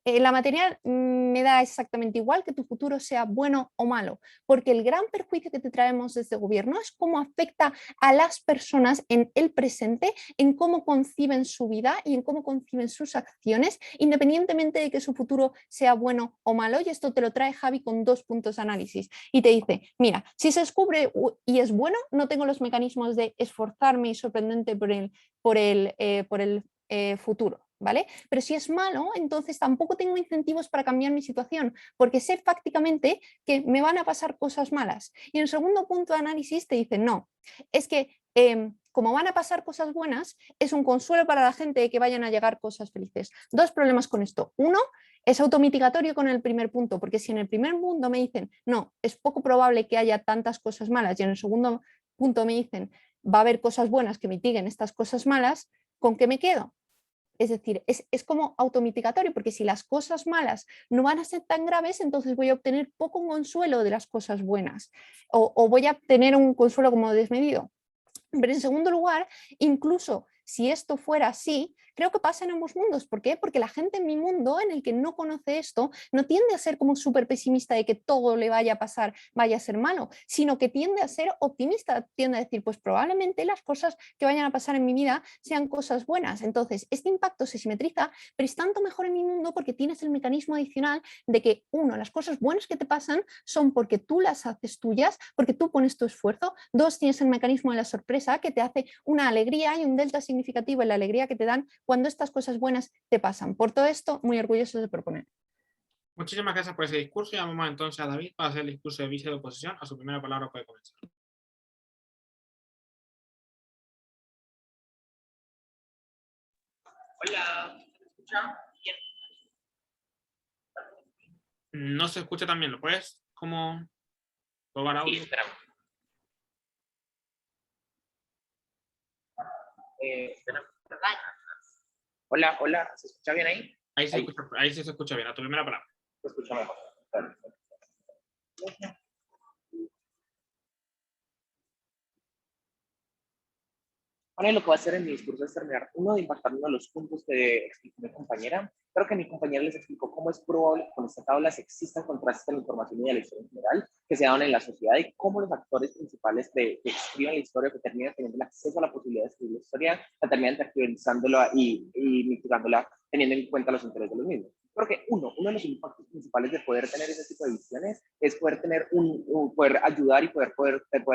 La material me da exactamente igual que tu futuro sea bueno o malo, porque el gran perjuicio que te traemos desde el gobierno es cómo afecta a las personas en el presente, en cómo conciben su vida y en cómo conciben sus acciones, independientemente de que su futuro sea bueno o malo. Y esto te lo trae Javi con 2 puntos de análisis y te dice, mira, si se descubre y es bueno, no tengo los mecanismos de esforzarme y sorprendente por el futuro. ¿Vale? Pero si es malo, entonces tampoco tengo incentivos para cambiar mi situación, porque sé fácticamente que me van a pasar cosas malas. Y en el segundo punto de análisis te dicen, no, es que como van a pasar cosas buenas, es un consuelo para la gente de que vayan a llegar cosas felices. 2 problemas con esto. Uno, es automitigatorio con el primer punto, porque si en el primer punto me dicen, no, es poco probable que haya tantas cosas malas, y en el segundo punto me dicen, va a haber cosas buenas que mitiguen estas cosas malas, ¿con qué me quedo? Es decir, es como automitigatorio, porque si las cosas malas no van a ser tan graves, entonces voy a obtener poco consuelo de las cosas buenas, o voy a tener un consuelo como desmedido. Pero en segundo lugar, incluso si esto fuera así, creo que pasa en ambos mundos. ¿Por qué? Porque la gente en mi mundo, en el que no conoce esto, no tiende a ser como súper pesimista de que todo le vaya a pasar, vaya a ser malo, sino que tiende a ser optimista, tiende a decir, pues probablemente las cosas que vayan a pasar en mi vida sean cosas buenas. Entonces, este impacto se simetriza, pero es tanto mejor en mi mundo porque tienes el mecanismo adicional de que, uno, las cosas buenas que te pasan son porque tú las haces tuyas, porque tú pones tu esfuerzo. 2, tienes el mecanismo de la sorpresa, que te hace una alegría y un delta significativo en la alegría que te dan cuando estas cosas buenas te pasan. Por todo esto, muy orgulloso de proponer. Muchísimas gracias por ese discurso. Llamamos entonces a David para hacer el discurso de vice de oposición. A su primera palabra puede comenzar. Hola, ¿me escucha? Bien. No se escucha tan bien. ¿Lo puedes como probar audio? Sí, espera. Espera. Hola, hola, ¿se escucha bien ahí? Ahí sí se escucha bien. A tu primera palabra. Se escucha mejor. Perfecto. Ahora lo que voy a hacer en mi discurso es terminar, uno, de impactar uno de los puntos que explicó mi compañera. Creo que mi compañera les explicó cómo es probable que con esta tabla existan contrastes en la información y de la historia en general que se dan en la sociedad, y cómo los actores principales que escriben la historia, que terminan teniendo el acceso a la posibilidad de escribir la historia, la terminan tergiversándola y mitigándola teniendo en cuenta los intereses de los mismos. Creo que uno de los impactos principales de poder tener ese tipo de visiones es poder tener poder ayudar y poder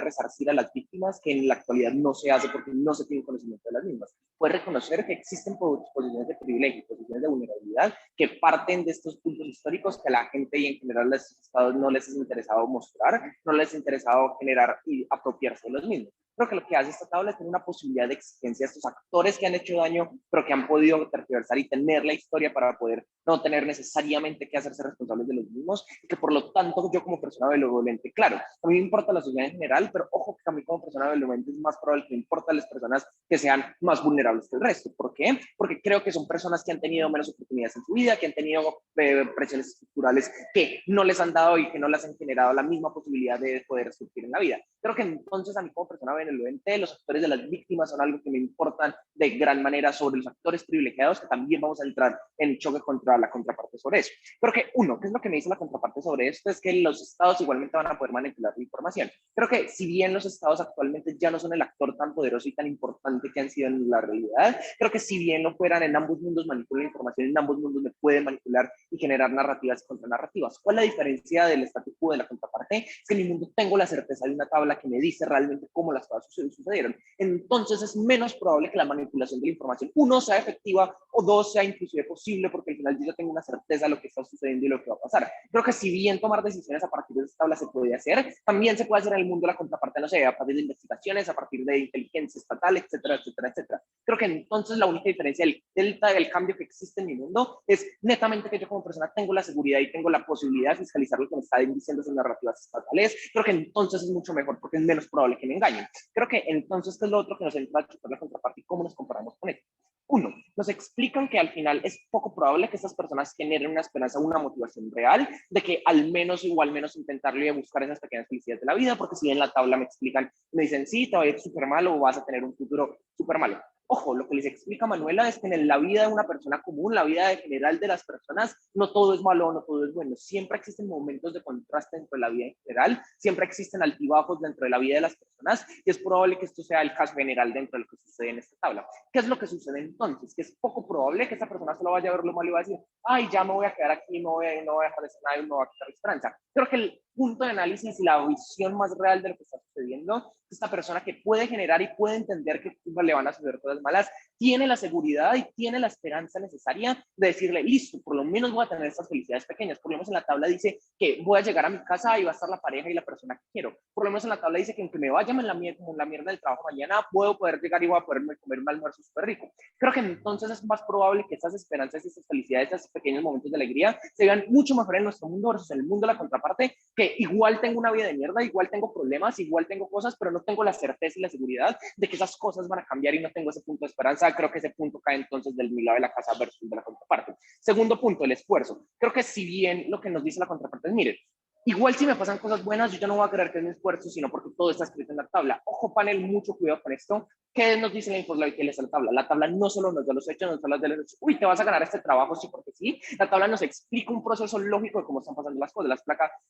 resarcir a las víctimas, que en la actualidad no se hace porque no se tiene conocimiento de las mismas. Poder reconocer que existen posiciones de privilegio, posiciones de vulnerabilidad que parten de estos puntos históricos que a la gente y en general a los estados no les es interesado mostrar, no les es interesado generar y apropiarse de los mismos. Creo que lo que hace esta tabla es tener una posibilidad de exigencia a estos actores que han hecho daño, pero que han podido tergiversar y tener la historia para poder no tener necesariamente que hacerse responsables de los mismos, y que por lo tanto yo como persona benevolente, claro, a mí me importa la sociedad en general, pero ojo que a mí como persona benevolente es más probable que me importen las personas que sean más vulnerables que el resto. ¿Por qué? Porque creo que son personas que han tenido menos oportunidades en su vida, que han tenido presiones estructurales que no les han dado y que no les han generado la misma posibilidad de poder surgir en la vida. Creo que entonces a mí como persona benevolente benevolente, los actores de las víctimas son algo que me importan de gran manera sobre los actores privilegiados, que también vamos a entrar en choque contra la contraparte sobre eso. Pero que uno, ¿qué es lo que me dice la contraparte sobre esto? Es que los estados igualmente van a poder manipular la información. Creo que si bien los estados actualmente ya no son el actor tan poderoso y tan importante que han sido en la realidad, creo que si bien no fueran, en ambos mundos manipulan la información, en ambos mundos me pueden manipular y generar narrativas contra narrativas. ¿Cuál es la diferencia del status quo de la contraparte? Es que en mi mundo tengo la certeza de una tabla que me dice realmente cómo las cosas sucedieron. Entonces es menos probable que la manipulación de la información, uno, sea efectiva, o dos, sea inclusive posible, porque al final yo ya tengo una certeza de lo que está sucediendo y lo que va a pasar. Creo que si bien tomar decisiones a partir de esta tabla se puede hacer, también se puede hacer en el mundo de la contraparte, no sé, a partir de investigaciones, a partir de inteligencia estatal, etcétera, etcétera, etcétera. Creo que entonces la única diferencia del delta del cambio que existe en mi mundo es netamente que yo como persona tengo la seguridad y tengo la posibilidad de fiscalizar lo que me están diciendo esas narrativas estatales. Creo que entonces es mucho mejor porque es menos probable que me engañen. Creo que entonces, ¿qué es lo otro que nos entra a chutar la contraparte y cómo nos comparamos con esto? Uno, nos explican que al final es poco probable que estas personas generen una esperanza, una motivación real de que al menos intentarlo y buscar esas pequeñas felicidades de la vida, porque si en la tabla me explican, me dicen, sí, te va a ir súper mal o vas a tener un futuro súper malo. Ojo, lo que les explica Manuela es que en la vida de una persona común, la vida general de las personas, no todo es malo, no todo es bueno. Siempre existen momentos de contraste dentro de la vida en general, siempre existen altibajos dentro de la vida de las personas y es probable que esto sea el caso general dentro de lo que sucede en esta tabla. ¿Qué es lo que sucede entonces? Que es poco probable que esta persona solo vaya a ver lo malo y va a decir, ay, ya me voy a quedar aquí, no voy a dejar de ser nada y no voy a quitar esperanza. Creo que el punto de análisis y la visión más real de lo que está sucediendo, esta persona que puede generar y puede entender que le van a suceder cosas malas, tiene la seguridad y tiene la esperanza necesaria de decirle, listo, por lo menos voy a tener estas felicidades pequeñas. Por lo menos en la tabla dice que voy a llegar a mi casa y va a estar la pareja y la persona que quiero. Por lo menos en la tabla dice que aunque me vaya como la mierda del trabajo mañana, puedo poder llegar y voy a poderme comer un almuerzo súper rico. Creo que entonces es más probable que estas esperanzas y estas felicidades, estos pequeños momentos de alegría, se vean mucho mejor en nuestro mundo versus en el mundo de la contraparte, que igual tengo una vida de mierda, igual tengo problemas, igual tengo cosas, pero no tengo la certeza y la seguridad de que esas cosas van a cambiar y no tengo ese punto de esperanza. Creo que ese punto cae entonces del mi lado de la casa versus de la contraparte. Segundo punto, el esfuerzo. Creo que si bien lo que nos dice la contraparte es, miren, igual si me pasan cosas buenas, yo ya no voy a creer que es mi esfuerzo, sino porque todo está escrito en la tabla. Ojo, panel, mucho cuidado con esto. ¿Qué nos dice la infografía que les da la tabla? La tabla no solo nos da los hechos, nos da los hechos. Uy, te vas a ganar este trabajo, sí, porque sí. La tabla nos explica un proceso lógico de cómo están pasando las cosas.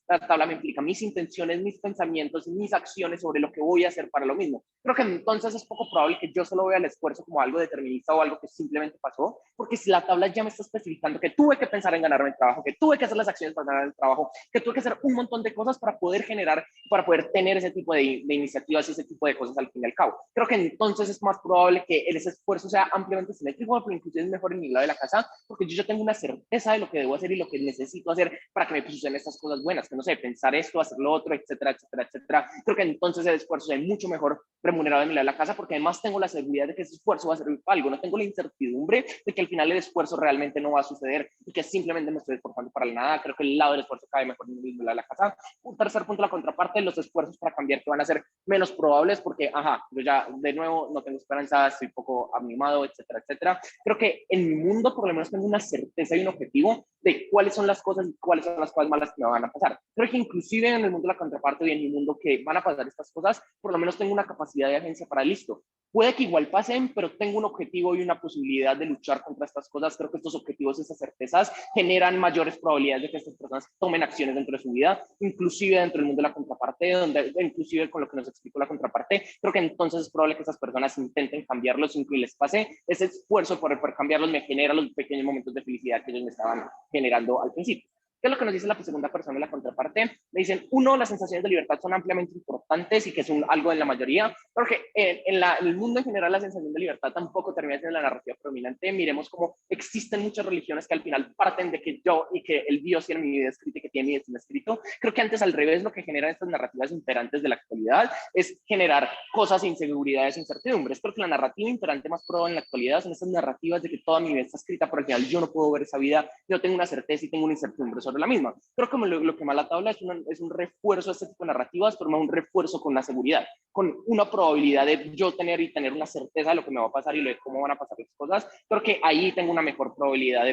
La tabla me implica mis intenciones, mis pensamientos, mis acciones sobre lo que voy a hacer para lo mismo. Creo que entonces es poco probable que yo solo vea el esfuerzo como algo determinista o algo que simplemente pasó, porque si la tabla ya me está especificando que tuve que pensar en ganarme el trabajo, que tuve que hacer las acciones para ganar el trabajo, que tuve que hacer un montón de cosas para poder generar, para poder tener ese tipo de iniciativas y ese tipo de cosas al fin y al cabo. Creo que entonces es más probable que ese esfuerzo sea ampliamente simétrico, pero inclusive es mejor en mi lado de la casa, porque yo ya tengo una certeza de lo que debo hacer y lo que necesito hacer para que me sucedan estas cosas buenas, que no sé, pensar esto, hacer lo otro, etcétera, etcétera, etcétera. Creo que entonces el esfuerzo es mucho mejor remunerado en mi lado de la casa, porque además tengo la seguridad de que ese esfuerzo va a servir para algo, no tengo la incertidumbre de que al final el esfuerzo realmente no va a suceder y que simplemente me estoy esforzando para la nada. Creo que el lado del esfuerzo cae mejor en mi lado de la casa. Un tercer punto, la contraparte, los esfuerzos para cambiar que van a ser menos probables porque, yo ya de nuevo no tengo esperanza, estoy poco animado, etcétera, etcétera. Creo que en mi mundo por lo menos tengo una certeza y un objetivo de cuáles son las cosas y cuáles son las cosas malas que me van a pasar. Creo que inclusive en el mundo de la contraparte y en mi mundo que van a pasar estas cosas, por lo menos tengo una capacidad de agencia para listo. Puede que igual pasen, pero tengo un objetivo y una posibilidad de luchar contra estas cosas. Creo que estos objetivos y estas certezas generan mayores probabilidades de que estas personas tomen acciones dentro de su vida, inclusive dentro del mundo de la contraparte, donde inclusive con lo que nos explicó la contraparte, creo que entonces es probable que estas personas intenten cambiarlos sin que les pase. Ese esfuerzo por cambiarlos me genera los pequeños momentos de felicidad que ellos me estaban generando al principio. ¿Qué es lo que nos dice la segunda persona de la contraparte? Me dicen, uno, las sensaciones de libertad son ampliamente importantes y que es algo en la mayoría, porque en el mundo en general la sensación de libertad tampoco termina siendo la narrativa predominante. Miremos cómo existen muchas religiones que al final parten de que yo y que el Dios tiene mi vida escrita y que tiene mi destino escrito. Creo que antes al revés lo que generan estas narrativas imperantes de la actualidad es generar cosas, inseguridades, incertidumbres. Creo que la narrativa imperante más probable en la actualidad son estas narrativas de que toda mi vida está escrita, pero al final yo no puedo ver esa vida, yo tengo una certeza y tengo una incertidumbre sobre sobre la misma. Creo que lo que más la tabla es un refuerzo de este tipo de narrativas, pero no un refuerzo con una seguridad, con una probabilidad de yo tener una certeza de lo que me va a pasar y de cómo van a pasar las cosas. Creo que ahí tengo una mejor probabilidad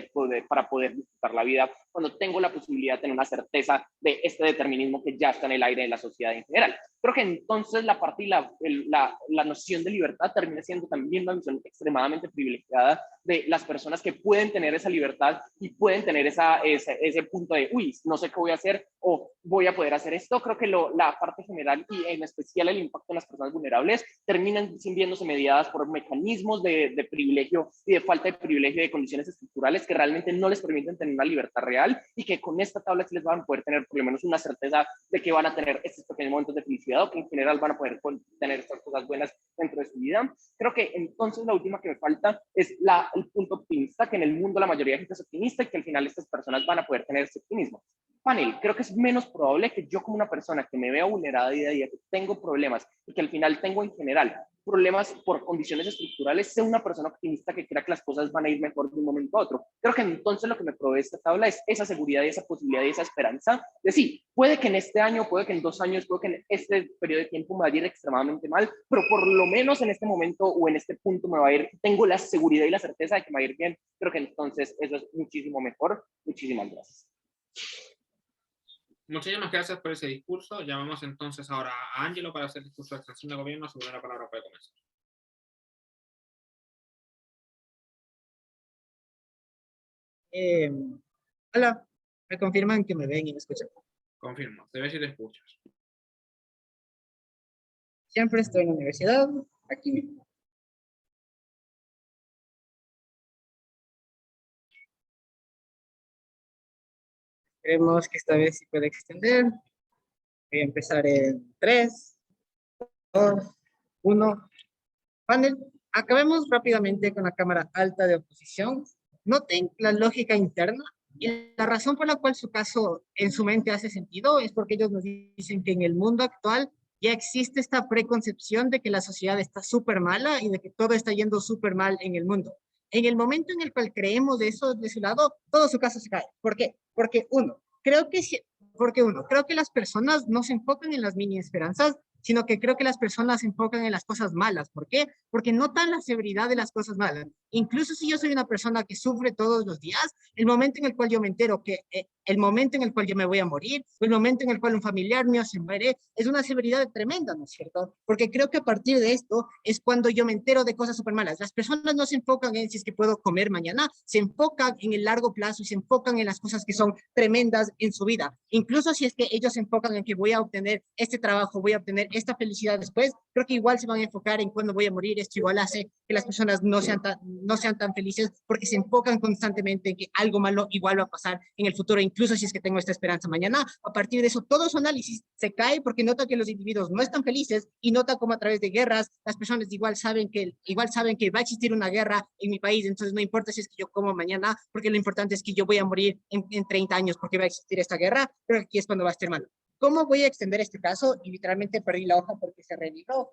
para poder disfrutar la vida, cuando tengo la posibilidad de tener una certeza de este determinismo que ya está en el aire de la sociedad en general. Creo que entonces la parte y la noción de libertad termina siendo también una noción extremadamente privilegiada de las personas que pueden tener esa libertad y pueden tener ese punto de, uy, no sé qué voy a hacer o voy a poder hacer esto. Creo que la parte general y en especial el impacto en las personas vulnerables terminan viéndose mediadas por mecanismos de privilegio y de falta de privilegio y de condiciones estructurales que realmente no les permiten tener una libertad real, y que con esta tabla sí les van a poder tener por lo menos una certeza de que van a tener estos pequeños momentos de felicidad, o que en general van a poder tener estas cosas buenas dentro de su vida. Creo que entonces la última que me falta es el punto optimista, que en el mundo la mayoría de gente es optimista y que al final estas personas van a poder tener ese optimismo. Panel, creo que es menos probable que yo, como una persona que me vea vulnerada día a día, que tengo problemas y que al final tengo en general problemas por condiciones estructurales, sea una persona optimista que crea que las cosas van a ir mejor de un momento a otro. Creo que entonces lo que me provee esta tabla es esa seguridad y esa posibilidad y esa esperanza de sí, puede que en este año, puede que en 2 años, puede que en este periodo de tiempo me vaya a ir extremadamente mal, pero por lo menos en este momento o en este punto me va a ir, tengo la seguridad y la certeza de que me va a ir bien. Creo que entonces eso es muchísimo mejor. Muchísimas gracias. Muchísimas gracias por ese discurso. Llamamos entonces ahora a Ángelo para hacer el discurso de extensión de gobierno. Su primera palabra puede comenzar. Hola, me confirman que me ven y me escuchan. Confirmo, te ves y te escuchas. Siempre estoy en la universidad, aquí mismo. Creemos que esta vez sí puede extender. Voy a empezar en 3, 2, 1. Panel, acabemos rápidamente con la cámara alta de oposición. Noten la lógica interna y la razón por la cual su caso en su mente hace sentido es porque ellos nos dicen que en el mundo actual ya existe esta preconcepción de que la sociedad está súper mala y de que todo está yendo súper mal en el mundo. En el momento en el cual creemos eso de su lado, todo su caso se cae. ¿Por qué? Porque creo que las personas no se enfocan en las mini esperanzas, sino que creo que las personas se enfocan en las cosas malas. ¿Por qué? Porque notan la severidad de las cosas malas. Incluso si yo soy una persona que sufre todos los días, el momento en el cual yo me entero que el momento en el cual yo me voy a morir, o el momento en el cual un familiar mío se muere, es una severidad tremenda, ¿no es cierto? Porque creo que a partir de esto es cuando yo me entero de cosas súper malas. Las personas no se enfocan en si es que puedo comer mañana, se enfocan en el largo plazo y se enfocan en las cosas que son tremendas en su vida. Incluso si es que ellos se enfocan en que voy a obtener este trabajo, voy a obtener esta felicidad después, creo que igual se van a enfocar en cuándo voy a morir. Esto igual hace que las personas no sean tan felices, porque se enfocan constantemente en que algo malo igual va a pasar en el futuro, incluso si es que tengo esta esperanza mañana. A partir de eso, todo su análisis se cae porque nota que los individuos no están felices y nota como a través de guerras, las personas igual saben que va a existir una guerra en mi país, entonces no importa si es que yo como mañana, porque lo importante es que yo voy a morir en 30 años porque va a existir esta guerra, pero aquí es cuando va a estar malo. ¿Cómo voy a extender este caso? Y literalmente perdí la hoja porque se reviró.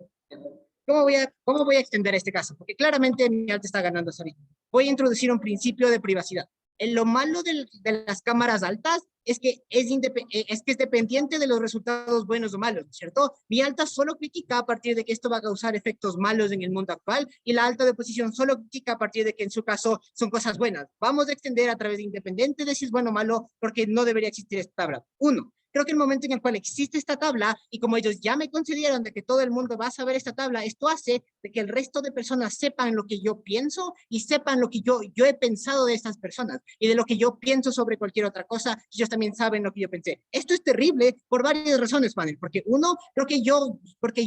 ¿Cómo voy a extender este caso? Porque claramente mi alta está ganando ahorita. Voy a introducir un principio de privacidad. Lo malo de las cámaras altas es que es dependiente de los resultados buenos o malos, ¿cierto? Mi alta solo critica a partir de que esto va a causar efectos malos en el mundo actual, y la alta de oposición solo critica a partir de que en su caso son cosas buenas. Vamos a extender a través de independiente de si es bueno o malo, porque no debería existir esta tabla. Creo que el momento en el cual existe esta tabla, y como ellos ya me concedieron de que todo el mundo va a saber esta tabla, esto hace de que el resto de personas sepan lo que yo pienso y sepan lo que yo he pensado de estas personas, y de lo que yo pienso sobre cualquier otra cosa, ellos también saben lo que yo pensé. Esto es terrible por varias razones, panel, porque porque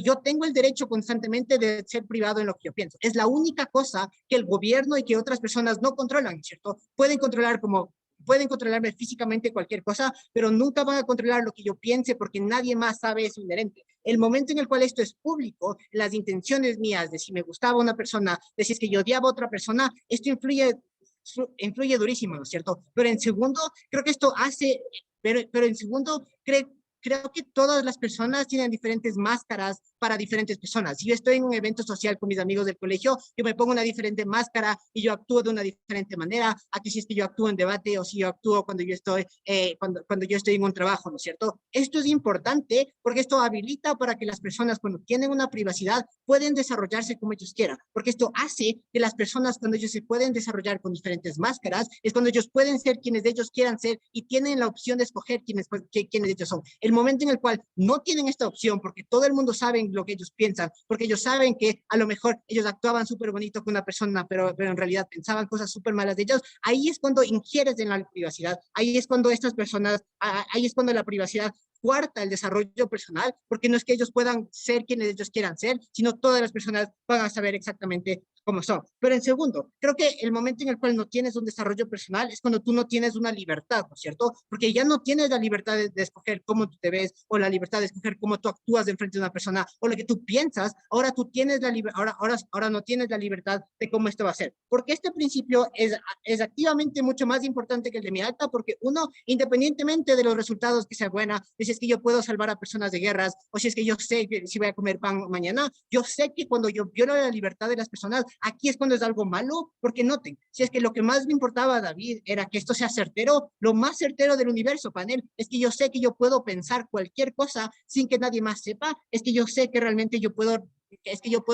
yo tengo el derecho constantemente de ser privado en lo que yo pienso. Es la única cosa que el gobierno y que otras personas no controlan, ¿cierto? Pueden controlarme físicamente cualquier cosa, pero nunca van a controlar lo que yo piense, porque nadie más sabe eso inherente. El momento en el cual esto es público, las intenciones mías de si me gustaba una persona, de si es que yo odiaba a otra persona, esto influye durísimo, ¿no es cierto? Pero en segundo, creo que esto hace, pero en segundo, creo que todas las personas tienen diferentes máscaras para diferentes personas. Si yo estoy en un evento social con mis amigos del colegio, yo me pongo una diferente máscara y yo actúo de una diferente manera a que si es que yo actúo en debate o si yo actúo cuando yo estoy, cuando yo estoy en un trabajo, ¿no es cierto? Esto es importante porque esto habilita para que las personas cuando tienen una privacidad pueden desarrollarse como ellos quieran, porque esto hace que las personas cuando ellos se pueden desarrollar con diferentes máscaras, es cuando ellos pueden ser quienes ellos quieran ser y tienen la opción de escoger quiénes ellos son. El momento en el cual no tienen esta opción porque todo el mundo sabe lo que ellos piensan, porque ellos saben que a lo mejor ellos actuaban súper bonito con una persona, pero en realidad pensaban cosas súper malas de ellos, ahí es cuando ingieres en la privacidad, ahí es cuando estas personas, ahí es cuando la privacidad cuarta el desarrollo personal, porque no es que ellos puedan ser quienes ellos quieran ser, sino todas las personas van a saber exactamente cómo son. Pero en segundo, creo que el momento en el cual no tienes un desarrollo personal es cuando tú no tienes una libertad, ¿no es cierto? Porque ya no tienes la libertad de escoger cómo tú te ves o la libertad de escoger cómo tú actúas de frente a una persona o lo que tú piensas, ahora tú tienes la ahora no tienes la libertad de cómo esto va a ser. Porque este principio es activamente mucho más importante que el de mi alta, porque uno, independientemente de los resultados que sea buena, si es que yo puedo salvar a personas de guerras o si es que yo sé que si voy a comer pan mañana, yo sé que cuando yo violo la libertad de las personas, aquí es cuando es algo malo, porque noten, si es que lo que más me importaba a David era que esto sea certero, lo más certero del universo, panel, es que yo sé que yo puedo pensar cualquier cosa sin que nadie más sepa, es que yo sé que realmente yo puedo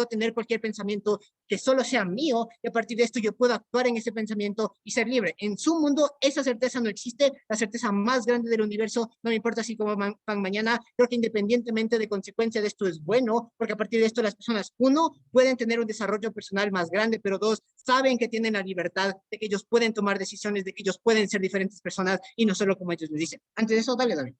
tener cualquier pensamiento que solo sea mío y a partir de esto yo puedo actuar en ese pensamiento y ser libre. En su mundo esa certeza no existe, la certeza más grande del universo, no me importa si como pan mañana, creo que independientemente de consecuencia de esto es bueno, porque a partir de esto las personas, uno, pueden tener un desarrollo personal más grande, pero dos, saben que tienen la libertad de que ellos pueden tomar decisiones, de que ellos pueden ser diferentes personas y no solo como ellos les dicen. Antes de eso, dale, David.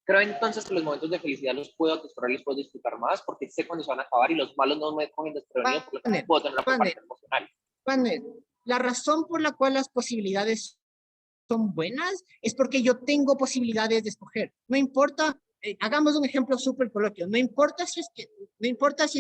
Creo entonces que los momentos de felicidad los puedo atesorar, los puedo disfrutar más porque sé cuándo se van a acabar y los malos no me cogen desprevenido por lo que puedo tener una preparación emocional. Panel, la razón por la cual las posibilidades son buenas es porque yo tengo posibilidades de escoger. No importa, hagamos un ejemplo súper coloquio, no importa si es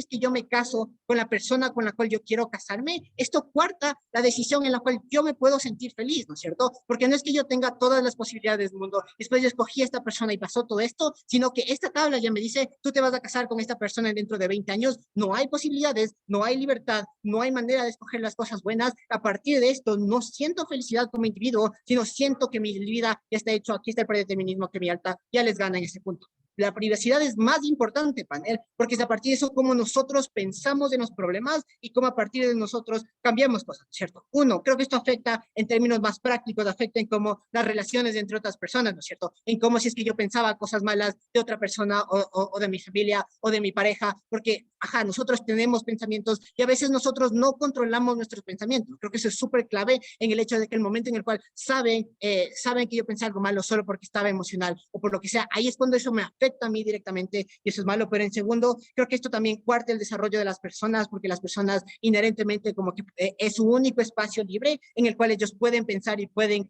que yo me caso con la persona con la cual yo quiero casarme, esto cuarta la decisión en la cual yo me puedo sentir feliz, ¿no es cierto? Porque no es que yo tenga todas las posibilidades del mundo, después yo escogí a esta persona y pasó todo esto, sino que esta tabla ya me dice, tú te vas a casar con esta persona dentro de 20 años, no hay posibilidades, no hay libertad, no hay manera de escoger las cosas buenas, a partir de esto no siento felicidad como individuo, sino siento que mi vida ya está hecho, aquí está el predeterminismo que mi alta ya les gana en ese punto. La privacidad es más importante, panel, porque es a partir de eso cómo nosotros pensamos en los problemas y cómo a partir de nosotros cambiamos cosas, ¿cierto? Uno, creo que esto afecta en términos más prácticos, afecta en cómo las relaciones entre otras personas, ¿no es cierto? En cómo si es que yo pensaba cosas malas de otra persona o de mi familia o de mi pareja, porque, ajá, nosotros tenemos pensamientos y a veces nosotros no controlamos nuestros pensamientos. Creo que eso es súper clave en el hecho de que el momento en el cual saben que yo pensé algo malo solo porque estaba emocional o por lo que sea, ahí es cuando eso me afecta a mí directamente y eso es malo, pero en segundo, creo que esto también cuarta el desarrollo de las personas, porque las personas inherentemente como que es su único espacio libre en el cual ellos pueden pensar y pueden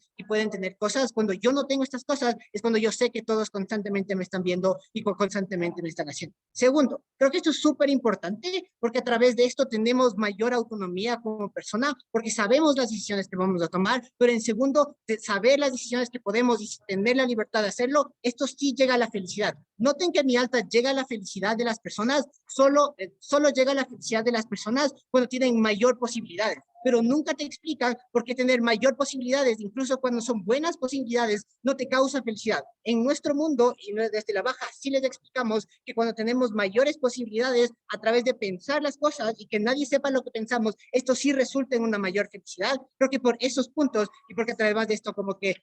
tener cosas. Cuando yo no tengo estas cosas, es cuando yo sé que todos constantemente me están viendo y constantemente me están haciendo. Segundo, creo que esto es súper importante porque a través de esto tenemos mayor autonomía como persona, porque sabemos las decisiones que vamos a tomar, pero en segundo, de saber las decisiones que podemos y tener la libertad de hacerlo, esto sí llega a la felicidad. Noten que a mi alta llega la felicidad de las personas, solo llega la felicidad de las personas cuando tienen mayor posibilidades, pero nunca te explican por qué tener mayor posibilidades, incluso cuando son buenas posibilidades, no te causa felicidad. En nuestro mundo, y desde la baja, sí les explicamos que cuando tenemos mayores posibilidades a través de pensar las cosas y que nadie sepa lo que pensamos, esto sí resulta en una mayor felicidad. Creo que por esos puntos, y porque además de esto como que,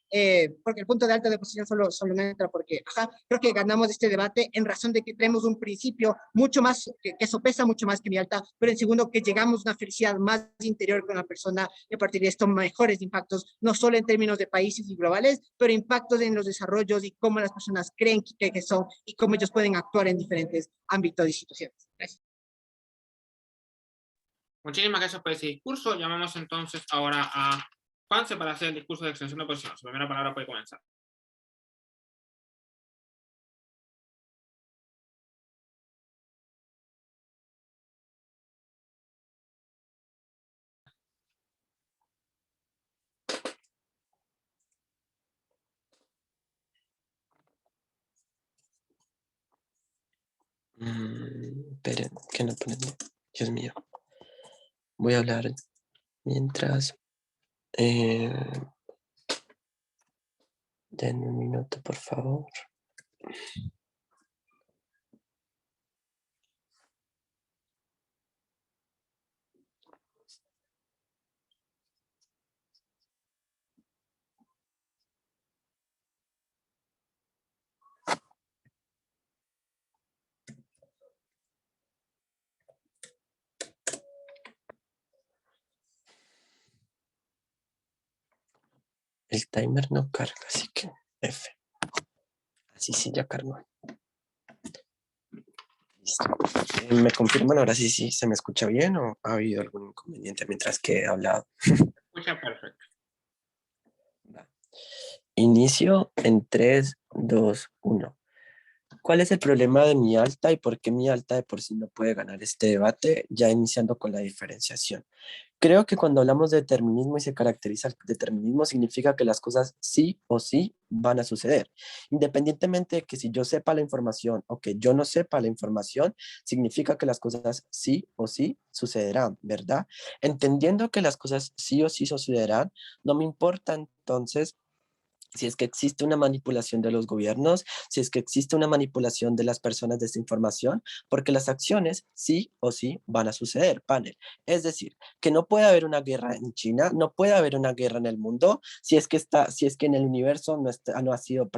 porque el punto de alta de posición solo no entra porque, ajá, creo que ganamos este debate en razón de que tenemos un principio mucho más, que sopesa mucho más que mi alta, pero en segundo que llegamos a una felicidad más interior con la persona y a partir de esto mejores impactos, no solo en términos de países y globales, pero impactos en los desarrollos y cómo las personas creen que son y cómo ellos pueden actuar en diferentes ámbitos y situaciones. Gracias. Muchísimas gracias por ese discurso. Llamamos entonces ahora a Juanse para hacer el discurso de extensión de posición. Su primera palabra puede comenzar. Esperen, que no ponen. Dios mío. Voy a hablar mientras. Denme un minuto, por favor. El timer no carga, así que F. Así sí, ya cargó. Listo. ¿Me confirman ahora sí se me escucha bien o ha habido algún inconveniente mientras que he hablado? Escucha perfecto. Inicio en 3, 2, 1. ¿Cuál es el problema de mi alta y por qué mi alta de por sí no puede ganar este debate? Ya iniciando con la diferenciación. Creo que cuando hablamos de determinismo y se caracteriza el determinismo, significa que las cosas sí o sí van a suceder. Independientemente de que si yo sepa la información o que yo no sepa la información, significa que las cosas sí o sí sucederán, ¿verdad? Entendiendo que las cosas sí o sí sucederán, no me importa entonces si es que existe una manipulación de los gobiernos, si es que existe una manipulación de las personas de esta información, porque las acciones sí o sí van a suceder, panel. Es decir, que no puede haber una guerra en China, no puede haber una guerra en el mundo, si es que en el universo no ha sido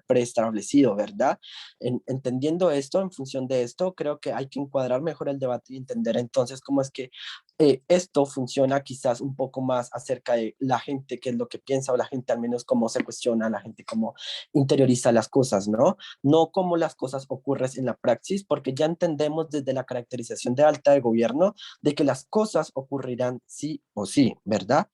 preestablecido, ¿verdad? Entendiendo esto, en función de esto, creo que hay que encuadrar mejor el debate y entender entonces cómo es que esto funciona quizás un poco más acerca de la gente, qué es lo que piensa, o la gente al menos cómo se cuestiona, la gente cómo interioriza las cosas, ¿no? No cómo las cosas ocurren en la praxis, porque ya entendemos desde la caracterización de alta de gobierno de que las cosas ocurrirán sí o sí, ¿verdad?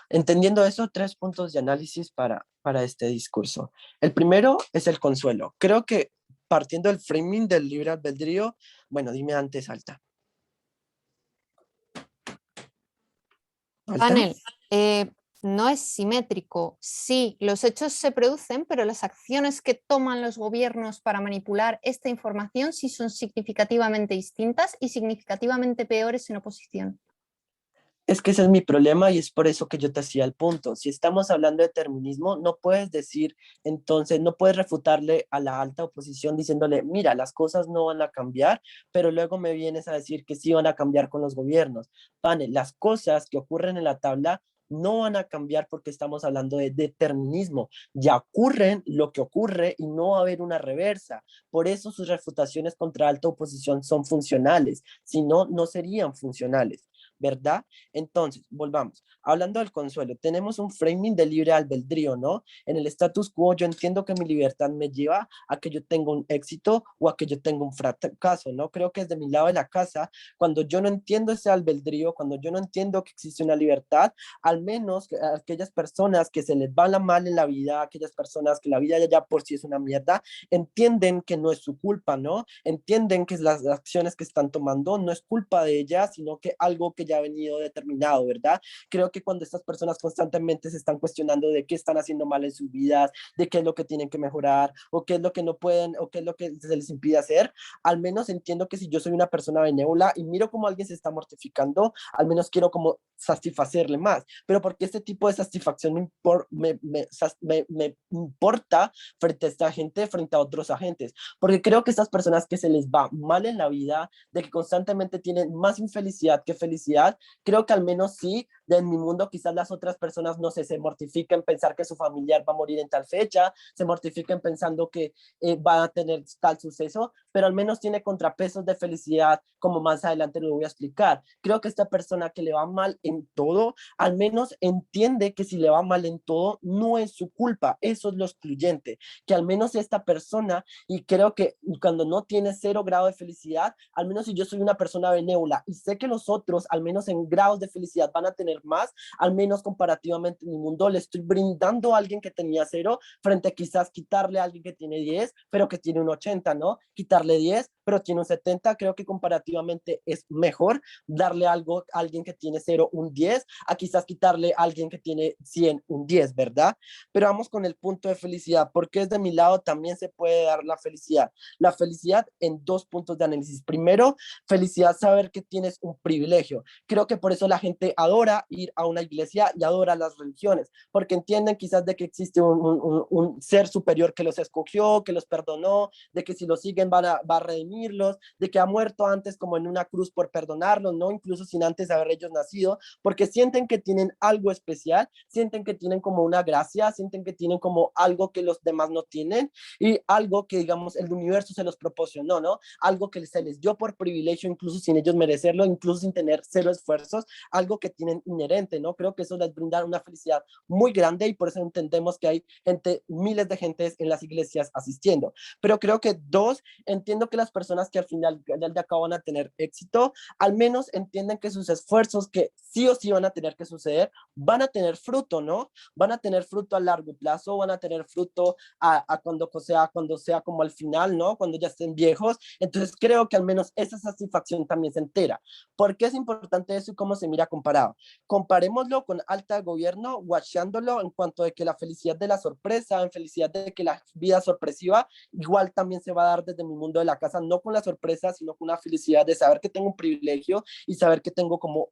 Entendiendo eso, 3 puntos de análisis para este discurso. El primero es el consuelo. Creo que partiendo del framing del libre albedrío, bueno, dime antes, Alta. Panel, no es simétrico. Sí, los hechos se producen, pero las acciones que toman los gobiernos para manipular esta información sí son significativamente distintas y significativamente peores en oposición. Es que ese es mi problema y es por eso que yo te hacía el punto. Si estamos hablando de determinismo, no puedes decir, entonces, no puedes refutarle a la alta oposición diciéndole, mira, las cosas no van a cambiar, pero luego me vienes a decir que sí van a cambiar con los gobiernos. Pane, las cosas que ocurren en la tabla no van a cambiar porque estamos hablando de determinismo. Ya ocurren lo que ocurre y no va a haber una reversa. Por eso sus refutaciones contra alta oposición son funcionales. Si no, no serían funcionales, ¿verdad? Entonces, volvamos. Hablando del consuelo, tenemos un framing de libre albedrío, ¿no? En el status quo yo entiendo que mi libertad me lleva a que yo tenga un éxito o a que yo tenga un fracaso, ¿no? Creo que desde mi lado de la casa, cuando yo no entiendo ese albedrío, cuando yo no entiendo que existe una libertad, al menos aquellas personas que se les va la mal en la vida, aquellas personas que la vida ya por sí es una mierda, entienden que no es su culpa, ¿no? Entienden que las acciones que están tomando no es culpa de ellas, sino que algo que ya ha venido determinado, ¿verdad? Creo que cuando estas personas constantemente se están cuestionando de qué están haciendo mal en sus vidas, de qué es lo que tienen que mejorar, o qué es lo que no pueden, o qué es lo que se les impide hacer, al menos entiendo que si yo soy una persona benévola y miro cómo alguien se está mortificando, al menos quiero como satisfacerle más, pero porque este tipo de satisfacción me importa frente a esta gente, frente a otros agentes, porque creo que estas personas que se les va mal en la vida, de que constantemente tienen más infelicidad que felicidad, creo que al menos sí, en mi mundo quizás las otras personas, no sé, se mortifiquen pensar que su familiar va a morir en tal fecha, se mortifiquen pensando que va a tener tal suceso, pero al menos tiene contrapesos de felicidad, como más adelante lo voy a explicar. Creo que esta persona que le va mal en todo, al menos entiende que si le va mal en todo, no es su culpa, eso es lo excluyente, que al menos esta persona, y creo que cuando no tiene 0 grado de felicidad, al menos si yo soy una persona benévola y sé que los otros, al menos en grados de felicidad, van a tener más, al menos comparativamente en mi mundo, le estoy brindando a alguien que tenía 0 frente a quizás quitarle a alguien que tiene 10, pero que tiene un 80, ¿no? Quitarle 10, pero tiene un 70, creo que comparativamente es mejor darle algo a alguien que tiene 0 un 10, a quizás quitarle a alguien que tiene 100 un 10, ¿verdad? Pero vamos con el punto de felicidad, porque desde mi lado también se puede dar la felicidad. La felicidad en 2 puntos de análisis. Primero, felicidad saber que tienes un privilegio. Creo que por eso la gente adora ir a una iglesia y adora las religiones, porque entienden quizás de que existe un ser superior que los escogió, que los perdonó, de que si los siguen va a redimirlos, de que ha muerto antes como en una cruz por perdonarlos, ¿no? Incluso sin antes haber ellos nacido, porque sienten que tienen algo especial, sienten que tienen como una gracia, sienten que tienen como algo que los demás no tienen y algo que, digamos, el universo se los proporcionó, ¿no? Algo que se les dio por privilegio, incluso sin ellos merecerlo, incluso sin tener 0 esfuerzos, algo que tienen inherente, ¿no? Creo que eso les brinda una felicidad muy grande y por eso entendemos que hay gente, miles de gentes en las iglesias asistiendo. Pero creo que 2, entiendo que las personas que al final de acá van a tener éxito, al menos entienden que sus esfuerzos, que sí o sí van a tener que suceder, van a tener fruto, ¿no? Van a tener fruto a largo plazo, van a tener fruto a cuando sea como al final, ¿no? Cuando ya estén viejos. Entonces creo que al menos esa satisfacción también se entera. ¿Por qué es importante eso y cómo se mira comparado? Comparémoslo con alta de gobierno, watchándolo en cuanto de que la felicidad de la sorpresa, en felicidad de que la vida sorpresiva, igual también se va a dar desde mi mundo de la casa, no con la sorpresa, sino con una felicidad de saber que tengo un privilegio y saber que tengo como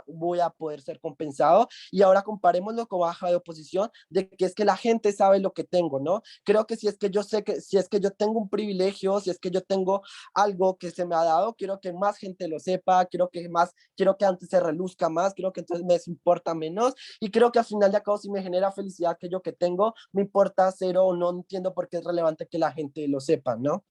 voy a poder ser compensado. Y ahora comparémoslo con baja de oposición, de que es que la gente sabe lo que tengo, ¿no? Creo que si es que yo sé que, si es que yo tengo un privilegio, si es que yo tengo algo que se me ha dado, quiero que más gente lo sepa, quiero que antes se reluzca más, quiero que entonces me importa menos, y creo que al final de cabo si me genera felicidad aquello que tengo, me importa 0 o no entiendo por qué es relevante que la gente lo sepa, ¿no?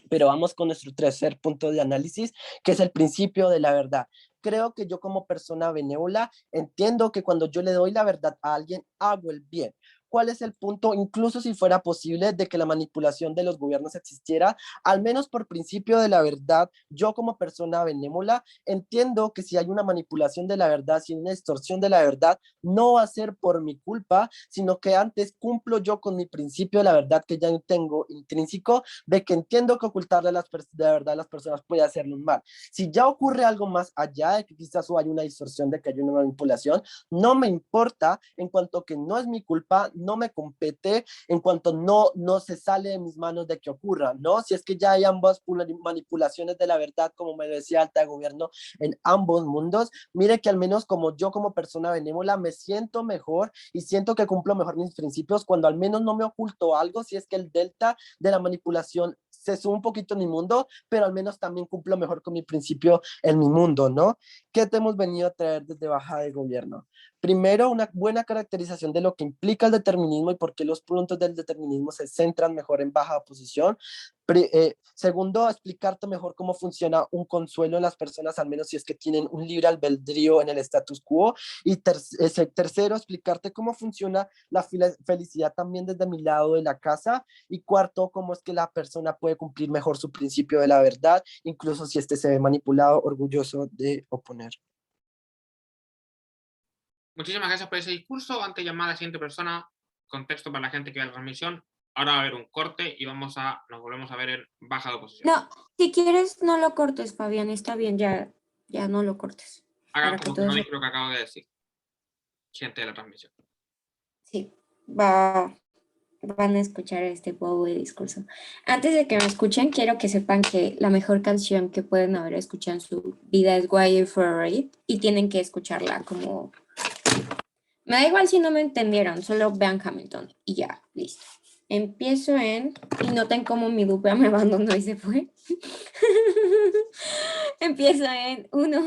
Pero vamos con nuestro tercer punto de análisis, que es el principio de la verdad. Creo que yo como persona benévola entiendo que cuando yo le doy la verdad a alguien, hago el bien. ¿Cuál es el punto? Incluso si fuera posible de que la manipulación de los gobiernos existiera, al menos por principio de la verdad, yo como persona benévola entiendo que si hay una manipulación de la verdad, si hay una distorsión de la verdad, no va a ser por mi culpa, sino que antes cumplo yo con mi principio de la verdad que ya tengo intrínseco, de que entiendo que ocultarle de verdad a las personas puede hacerle un mal. Si ya ocurre algo más allá de que quizás hay una distorsión, de que hay una manipulación, no me importa en cuanto que no es mi culpa, no me compete, en cuanto no se sale de mis manos de que ocurra, ¿no? Si es que ya hay ambas manipulaciones de la verdad, como me decía alta de gobierno, en ambos mundos, mire que al menos como yo como persona benévola me siento mejor y siento que cumplo mejor mis principios cuando al menos no me oculto algo, si es que el delta de la manipulación se sube un poquito en mi mundo, pero al menos también cumplo mejor con mi principio en mi mundo, ¿no? ¿Qué te hemos venido a traer desde baja de gobierno? Primero, una buena caracterización de lo que implica el determinismo y por qué los puntos del determinismo se centran mejor en baja oposición. Segundo, explicarte mejor cómo funciona un consuelo en las personas, al menos si es que tienen un libre albedrío en el status quo. Y tercero, explicarte cómo funciona la felicidad también desde mi lado de la casa. Y cuarto, cómo es que la persona puede cumplir mejor su principio de la verdad, incluso si este se ve manipulado, orgulloso de oponer. Muchísimas gracias por ese discurso. Antes de llamar a la siguiente persona, contexto para la gente que ve la transmisión. Ahora va a haber un corte y nos volvemos a ver en baja de oposición. No, si quieres no lo cortes, Fabián, está bien, ya no lo cortes. Hagan como que no dije lo que acabo de decir. Gente de la transmisión. Sí, van a escuchar este bobo de discurso. Antes de que me escuchen, quiero que sepan que la mejor canción que pueden haber escuchado en su vida es Why You For It y tienen que escucharla como... Me da igual si no me entendieron, solo vean Hamilton y ya, listo. Empiezo y noten cómo mi dupla me abandonó y se fue. Empiezo en 1,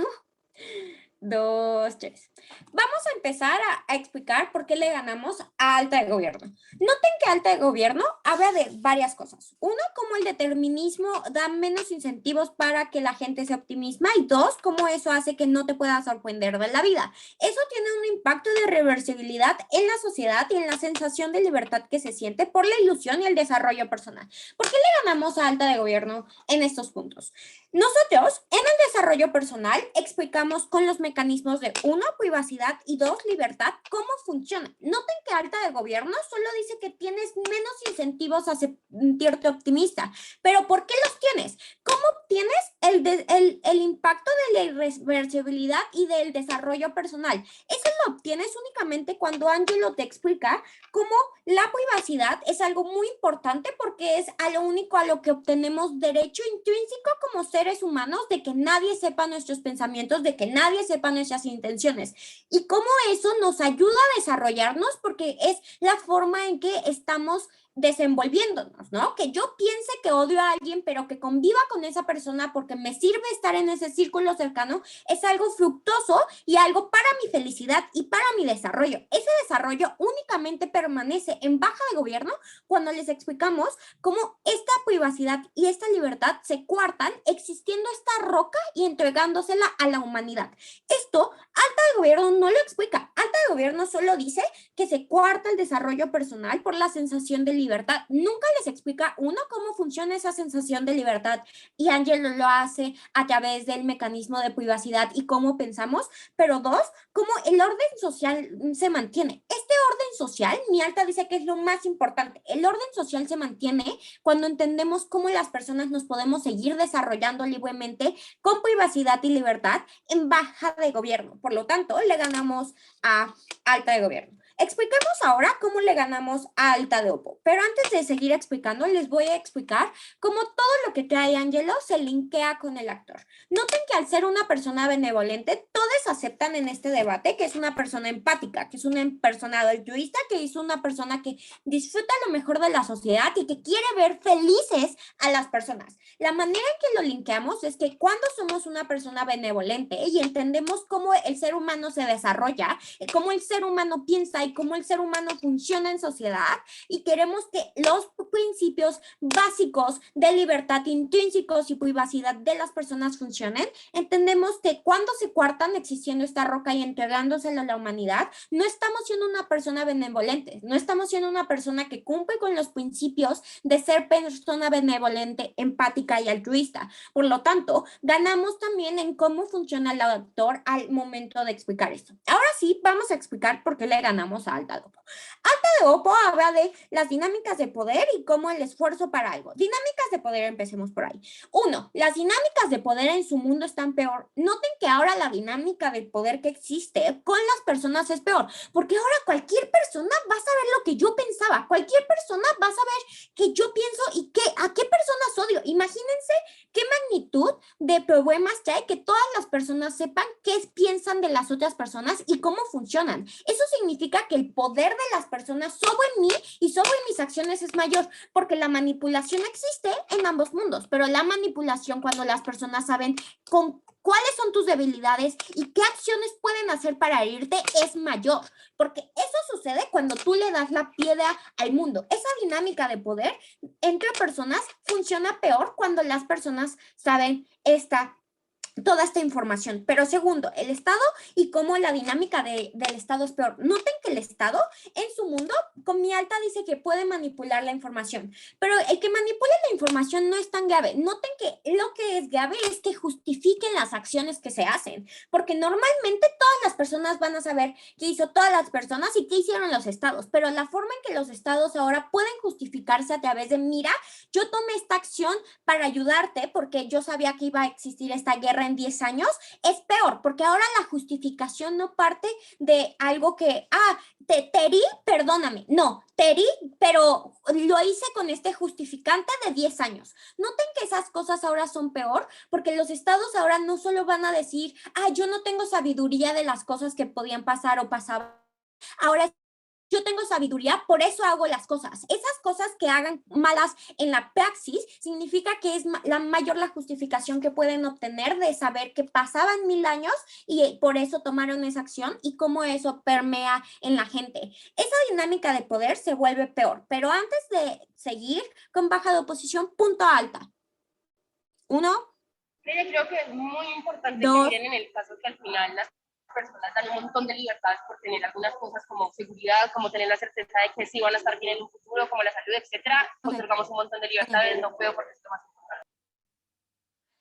2, 3. Vamos a empezar a explicar por qué le ganamos a alta de gobierno. Noten que alta de gobierno habla de varias cosas. 1, como el determinismo da menos incentivos para que la gente sea optimista. Y 2, como eso hace que no te puedas sorprender de la vida. Eso tiene un impacto de reversibilidad en la sociedad y en la sensación de libertad que se siente por la ilusión y el desarrollo personal. ¿Por qué le ganamos a alta de gobierno en estos puntos? Nosotros, en el desarrollo personal, explicamos con los mecanismos de 1, privacidad y 2, libertad, ¿cómo funciona? Noten que alta de gobierno solo dice que tienes menos incentivos a sentirte optimista, pero ¿por qué los tienes? ¿Cómo obtienes el impacto de la irreversibilidad y del desarrollo personal? Eso lo obtienes únicamente cuando Angelo te explica cómo la privacidad es algo muy importante porque es a lo único a lo que obtenemos derecho intrínseco como seres humanos de que nadie sepa nuestros pensamientos, de que nadie sepa nuestras intenciones y cómo eso nos ayuda a desarrollarnos porque es la forma en que estamos desenvolviéndonos, ¿no? Que yo piense que odio a alguien, pero que conviva con esa persona porque me sirve estar en ese círculo cercano, es algo fructuoso y algo para mi felicidad y para mi desarrollo. Ese desarrollo únicamente permanece en baja de gobierno cuando les explicamos cómo esta privacidad y esta libertad se coartan existiendo esta roca y entregándosela a la humanidad. Esto, alta de gobierno no lo explica. Alta de gobierno solo dice que se coarta el desarrollo personal por la sensación de libertad. Nunca les explica, uno, cómo funciona esa sensación de libertad y Angelo lo hace a través del mecanismo de privacidad y cómo pensamos, pero 2, cómo el orden social se mantiene. Este orden social, mi alta dice que es lo más importante. El orden social se mantiene cuando entendemos cómo las personas nos podemos seguir desarrollando libremente con privacidad y libertad en baja de gobierno. Por lo tanto, le ganamos a alta de gobierno. Expliquemos ahora cómo le ganamos a alta de Oppo, pero antes de seguir explicando, les voy a explicar cómo todo lo que trae Angelo se linkea con el actor. Noten que al ser una persona benevolente, todos aceptan en este debate que es una persona empática, que es una persona altruista, que es una persona que disfruta lo mejor de la sociedad y que quiere ver felices a las personas. La manera en que lo linkeamos es que cuando somos una persona benevolente y entendemos cómo el ser humano se desarrolla, cómo el ser humano piensa y cómo el ser humano funciona en sociedad y queremos que los principios básicos de libertad intrínsecos y privacidad de las personas funcionen, entendemos que cuando se coartan existiendo esta roca y entregándosela a la humanidad, no estamos siendo una persona benevolente, no estamos siendo una persona que cumple con los principios de ser persona benevolente, empática y altruista. Por lo tanto, ganamos también en cómo funciona el actor al momento de explicar esto. Ahora sí, vamos a explicar por qué le ganamos a alta de Oppo. Alta de Oppo habla de las dinámicas de poder y cómo el esfuerzo para algo. Dinámicas de poder, empecemos por ahí. 1. Las dinámicas de poder en su mundo están peor. Noten que ahora la dinámica de poder que existe con las personas es peor, porque ahora cualquier persona va a saber lo que yo pensaba, cualquier persona va a saber que yo pienso y a qué personas odio. Imagínense qué magnitud de problemas que hay que todas las personas sepan qué piensan de las otras personas y cómo funcionan. Eso significa que el poder de las personas sobre mí y sobre mis acciones es mayor, porque la manipulación existe en ambos mundos, pero la manipulación cuando las personas saben cuáles son tus debilidades y qué acciones pueden hacer para herirte es mayor, porque eso sucede cuando tú le das la piedra al mundo. Esa dinámica de poder entre personas funciona peor cuando las personas saben toda esta información. Pero segundo, el Estado y cómo la dinámica del Estado es peor. Noten que el Estado en su mundo, con mi alta dice que puede manipular la información, pero el que manipule la información no es tan grave. Noten que lo que es grave es que justifiquen las acciones que se hacen, porque normalmente todas las personas van a saber qué hizo todas las personas y qué hicieron los estados, pero la forma en que los estados ahora pueden justificarse a través de, mira, yo tomé esta acción para ayudarte porque yo sabía que iba a existir esta guerra en 10 años, es peor, porque ahora la justificación no parte de algo que, te herí, perdóname, no, te herí, pero lo hice con este justificante de 10 años. Noten que esas cosas ahora son peor, porque los estados ahora no solo van a decir, yo no tengo sabiduría de las cosas que podían pasar o pasaban, ahora yo tengo sabiduría, por eso hago las cosas. Esas cosas que hagan malas en la praxis significa que es la mayor la justificación que pueden obtener de saber que pasaban 1000 años y por eso tomaron esa acción y cómo eso permea en la gente. Esa dinámica de poder se vuelve peor, pero antes de seguir con baja de oposición, punto alta. 1. Creo que es muy importante 2. que miren en el caso que al final las personas dan un montón de libertades por tener algunas cosas como seguridad, como tener la certeza de que sí van a estar bien en un futuro, como la salud, etcétera. Otorgamos un montón de libertades, no puedo porque es lo más importante.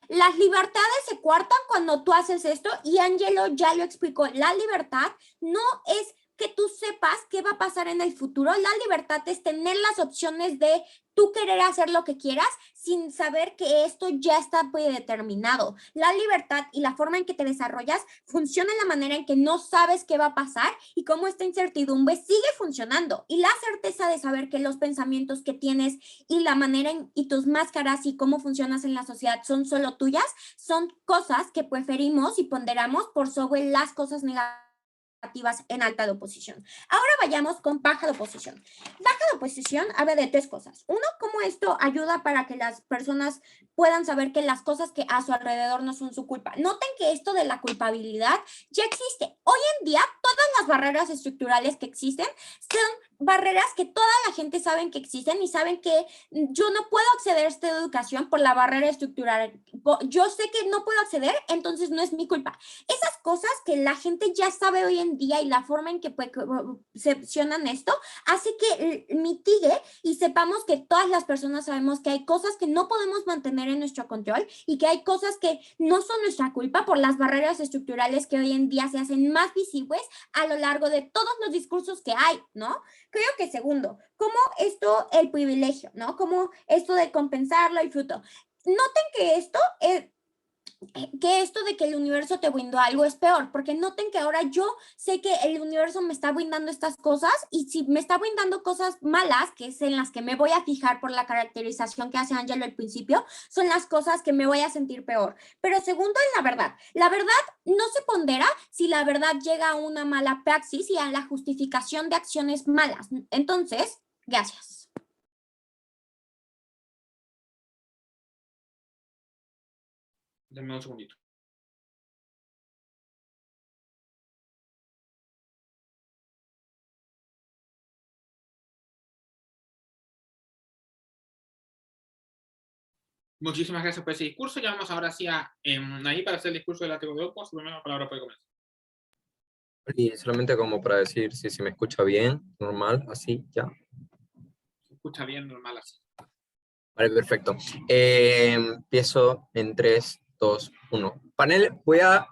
Las libertades se coartan cuando tú haces esto y Angelo ya lo explicó. La libertad no es que tú sepas qué va a pasar en el futuro. La libertad es tener las opciones de tú querer hacer lo que quieras sin saber que esto ya está predeterminado. La libertad y la forma en que te desarrollas funciona en la manera en que no sabes qué va a pasar y cómo esta incertidumbre sigue funcionando. Y la certeza de saber que los pensamientos que tienes y la manera y tus máscaras y cómo funcionas en la sociedad son solo tuyas, son cosas que preferimos y ponderamos por sobre las cosas negativas en alta de oposición. Ahora vayamos con baja de oposición. Baja de oposición habla de tres cosas. Uno, cómo esto ayuda para que las personas puedan saber que las cosas que a su alrededor no son su culpa. Noten que esto de la culpabilidad ya existe. Hoy en día, todas las barreras estructurales que existen son barreras que toda la gente sabe que existen y saben que yo no puedo acceder a esta educación por la barrera estructural. Yo sé que no puedo acceder, entonces no es mi culpa. Esas cosas que la gente ya sabe hoy en día y la forma en que percepcionan esto hace que mitigue y sepamos que todas las personas sabemos que hay cosas que no podemos mantener en nuestro control y que hay cosas que no son nuestra culpa por las barreras estructurales que hoy en día se hacen más visibles a lo largo de todos los discursos que hay, ¿no? Creo que segundo, como esto, el privilegio, ¿no? Como esto de compensarlo y fruto. Noten que esto de que el universo te brindó algo es peor, porque noten que ahora yo sé que el universo me está brindando estas cosas y si me está brindando cosas malas, que es en las que me voy a fijar por la caracterización que hace Angelo al principio, son las cosas que me voy a sentir peor. Pero segundo es la verdad. La verdad no se pondera si la verdad llega a una mala praxis y a la justificación de acciones malas. Entonces, gracias. Denme un segundito. Muchísimas gracias por ese discurso. Ya vamos ahora sí a ahí para hacer el discurso del látigo de Opus. Su primera palabra puede comenzar. Y solamente como para decir si se me escucha bien, normal, así, ya. Se escucha bien, normal así. Vale, perfecto. Empiezo en 3, 2, 1. Panel, voy a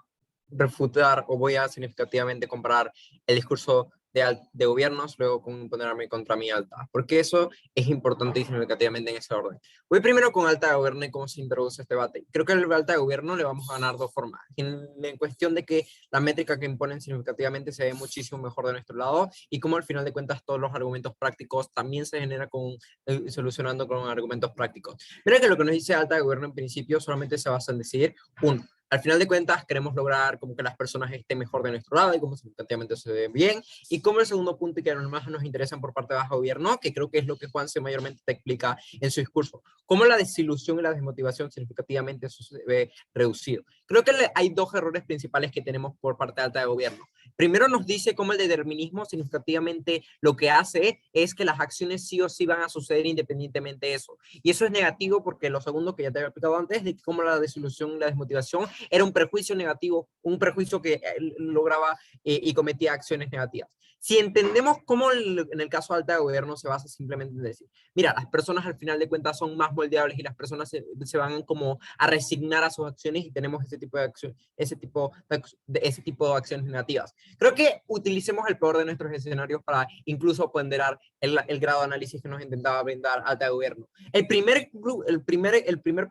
refutar o voy a significativamente comparar el discurso de gobiernos, luego con ponerme contra mi alta, porque eso es importante y significativamente en ese orden. Voy primero con alta de gobierno y cómo se introduce este debate. Creo que el alta de gobierno le vamos a ganar dos formas. En cuestión de que la métrica que imponen significativamente se ve muchísimo mejor de nuestro lado y cómo al final de cuentas todos los argumentos prácticos también se genera solucionando con argumentos prácticos. Mira que lo que nos dice alta de gobierno en principio solamente se basa en decir, uno, al final de cuentas queremos lograr como que las personas estén mejor de nuestro lado y como significativamente se ven bien, y como el segundo punto y que más nos interesan por parte de bajo gobierno, que creo que es lo que Juanse mayormente te explica en su discurso, cómo la desilusión y la desmotivación significativamente eso se ve reducido. Creo que hay dos errores principales que tenemos por parte de alta de gobierno. Primero nos dice cómo el determinismo significativamente lo que hace es que las acciones sí o sí van a suceder independientemente de eso. Y eso es negativo porque lo segundo que ya te había explicado antes, de cómo la desilusión y la desmotivación era un prejuicio negativo, un prejuicio que lograba y cometía acciones negativas. Si entendemos cómo en el caso de alta de gobierno se basa simplemente en decir, mira, las personas al final de cuentas son más moldeables y las personas se van como a resignar a sus acciones y tenemos ese tipo de acciones, ese tipo de acciones negativas. Creo que utilicemos el peor de nuestros escenarios para incluso ponderar el grado de análisis que nos intentaba brindar alta de gobierno. El primer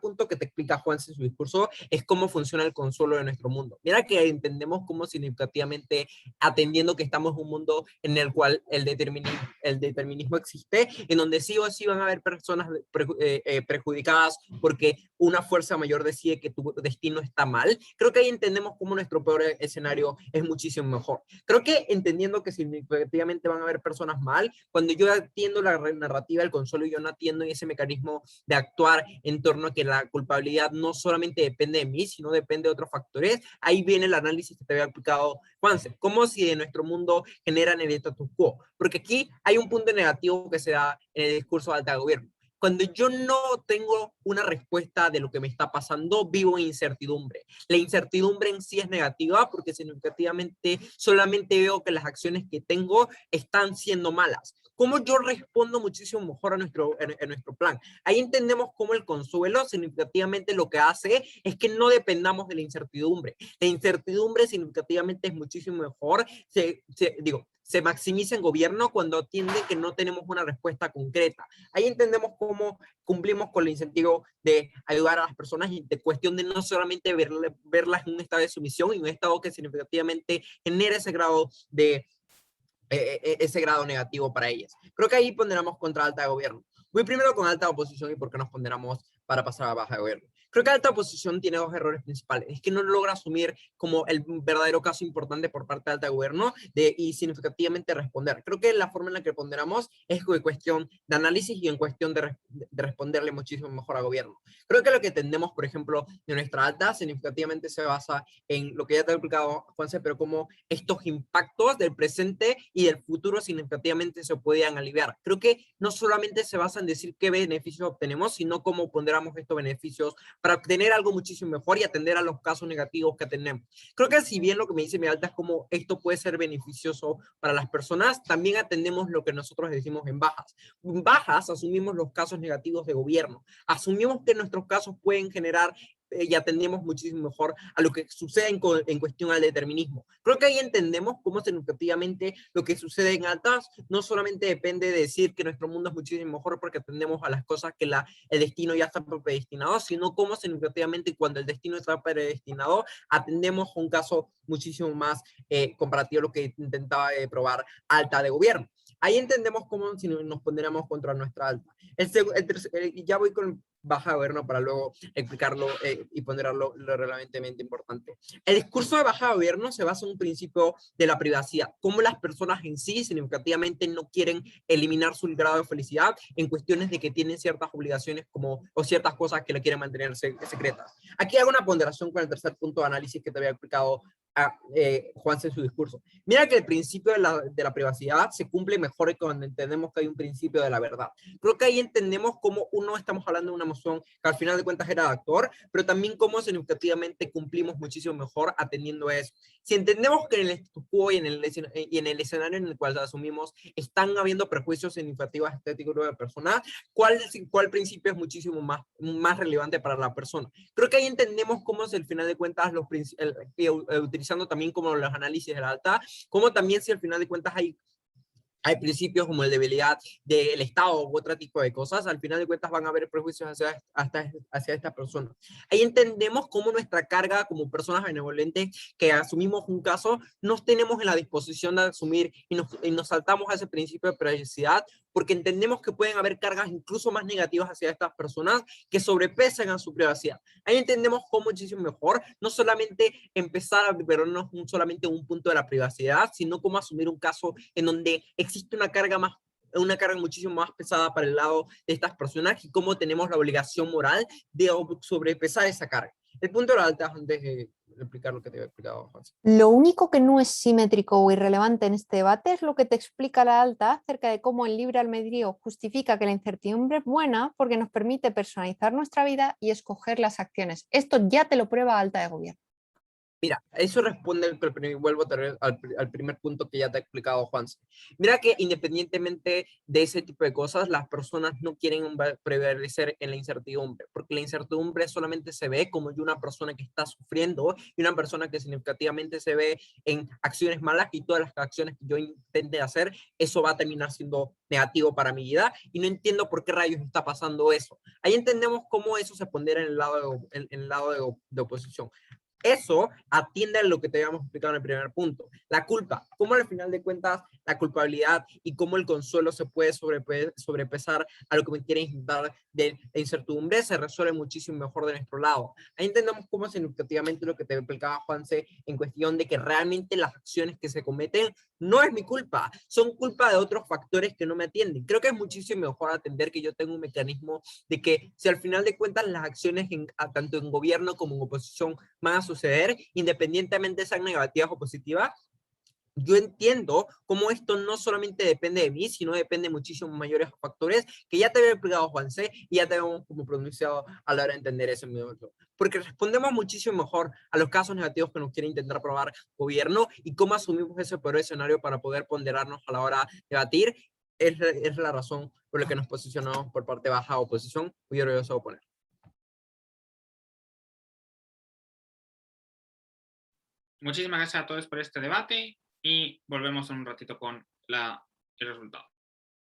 punto que te explica Juan en su discurso es cómo funciona el consuelo de nuestro mundo. Mira que entendemos cómo significativamente, atendiendo que estamos en un mundo en el cual el determinismo existe, en donde sí o sí van a haber personas perjudicadas porque una fuerza mayor decide que tu destino está mal. Creo que ahí entendemos cómo nuestro peor escenario es muchísimo mejor. Creo que entendiendo que significativamente van a haber personas mal, cuando yo atiendo la narrativa del consuelo, yo no atiendo ese mecanismo de actuar en torno a que la culpabilidad no solamente depende de mí, sino depende de otros factores. Ahí viene el análisis que te había aplicado Juanse, cómo si en nuestro mundo generan el status quo, porque aquí hay un punto negativo que se da en el discurso de alta gobierno. Cuando yo no tengo una respuesta de lo que me está pasando, vivo en incertidumbre. La incertidumbre en sí es negativa porque significativamente solamente veo que las acciones que tengo están siendo malas. cómo yo respondo muchísimo mejor a en nuestro plan. Ahí entendemos cómo el consuelo significativamente lo que hace es que no dependamos de la incertidumbre. La incertidumbre significativamente es muchísimo mejor, se maximiza en gobierno cuando atiende que no tenemos una respuesta concreta. Ahí entendemos cómo cumplimos con el incentivo de ayudar a las personas y de cuestión de no solamente verlas en un estado de sumisión y un estado que significativamente genera ese grado negativo para ellas. Creo que ahí ponderamos contra alta de gobierno. Voy primero con alta oposición y por qué nos ponderamos para pasar a baja de gobierno. Creo que alta oposición tiene dos errores principales. Es que no logra asumir como el verdadero caso importante por parte de alta de gobierno y significativamente responder. Creo que la forma en la que ponderamos es en cuestión de análisis y en cuestión de responderle muchísimo mejor a gobierno. Creo que lo que entendemos, por ejemplo, de nuestra alta significativamente se basa en lo que ya te he explicado, Juanse, pero como estos impactos del presente y del futuro significativamente se podían aliviar. Creo que no solamente se basa en decir qué beneficios obtenemos, sino cómo ponderamos estos beneficios para obtener algo muchísimo mejor y atender a los casos negativos que tenemos. Creo que si bien lo que me dice mi alta es como esto puede ser beneficioso para las personas, también atendemos lo que nosotros decimos en bajas. En bajas asumimos los casos negativos de gobierno, asumimos que nuestros casos pueden generar y atendemos muchísimo mejor a lo que sucede en cuestión al determinismo. Creo que ahí entendemos cómo significativamente lo que sucede en altas no solamente depende de decir que nuestro mundo es muchísimo mejor porque atendemos a las cosas que el destino ya está predestinado, sino cómo significativamente cuando el destino está predestinado atendemos un caso muchísimo más comparativo a lo que intentaba probar alta de gobierno. Ahí entendemos cómo si nos ponderamos contra nuestra alta. Ya voy con baja de gobierno para luego explicarlo y ponderarlo lo realmente importante. El discurso de baja de gobierno se basa en un principio de la privacidad, cómo las personas en sí significativamente no quieren eliminar su grado de felicidad en cuestiones de que tienen ciertas obligaciones o ciertas cosas que le quieren mantener secretas. Aquí hago una ponderación con el tercer punto de análisis que te había explicado Juanse en su discurso. Mira que el principio de la privacidad se cumple mejor cuando entendemos que hay un principio de la verdad. Creo que ahí entendemos cómo estamos hablando de una moción que al final de cuentas era de actor, pero también cómo significativamente cumplimos muchísimo mejor atendiendo a eso. Si entendemos que en el status quo y en el escenario en el cual asumimos están habiendo prejuicios significativos a este tipo de personas, ¿cuál principio es muchísimo más relevante para la persona? Creo que ahí entendemos cómo es al final de cuentas utilizando también como los análisis de la alta, como también si al final de cuentas hay principios como la debilidad del Estado u otro tipo de cosas, al final de cuentas van a haber prejuicios hacia esta persona. Ahí entendemos cómo nuestra carga como personas benevolentes que asumimos un caso, nos tenemos en la disposición de asumir y nos saltamos a ese principio de privacidad, porque entendemos que pueden haber cargas incluso más negativas hacia estas personas que sobrepesan a su privacidad. Ahí entendemos cómo muchísimo mejor, no solamente empezar a vernos solamente un punto de la privacidad, sino cómo asumir un caso en donde existe una carga muchísimo más pesada para el lado de estas personas y cómo tenemos la obligación moral de sobrepesar esa carga. El punto de la alta, antes de explicar lo que te había explicado, José. Lo único que no es simétrico o irrelevante en este debate es lo que te explica la alta acerca de cómo el libre albedrío justifica que la incertidumbre es buena porque nos permite personalizar nuestra vida y escoger las acciones. Esto ya te lo prueba alta de gobierno. Mira, eso responde, vuelvo al primer punto que ya te ha explicado Juan. Mira que independientemente de ese tipo de cosas, las personas no quieren prevalecer en la incertidumbre, porque la incertidumbre solamente se ve como de una persona que está sufriendo y una persona que significativamente se ve en acciones malas y todas las acciones que yo intente hacer, eso va a terminar siendo negativo para mi vida y no entiendo por qué rayos está pasando eso. Ahí entendemos cómo eso se pondera en el lado de oposición. Eso atiende a lo que te habíamos explicado en el primer punto. La culpa, cómo al final de cuentas la culpabilidad y cómo el consuelo se puede sobrepesar a lo que me quieren dar de la incertidumbre, se resuelve muchísimo mejor de nuestro lado. Ahí entendemos cómo significativamente lo que te explicaba Juanse en cuestión de que realmente las acciones que se cometen no es mi culpa, son culpa de otros factores que no me atienden. Creo que es muchísimo mejor atender que yo tengo un mecanismo de que si al final de cuentas las acciones tanto en gobierno como en oposición van a suceder, independientemente sean negativas o positivas, yo entiendo cómo esto no solamente depende de mí, sino depende de muchísimos mayores factores que ya te había explicado Juanse y ya te habíamos como pronunciado a la hora de entender ese momento. Porque respondemos muchísimo mejor a los casos negativos que nos quiere intentar probar gobierno y cómo asumimos ese peor escenario para poder ponderarnos a la hora de debatir. es la razón por la que nos posicionamos por parte baja oposición. Muy orgulloso de oponer. Muchísimas gracias a todos por este debate y volvemos en un ratito con el resultado.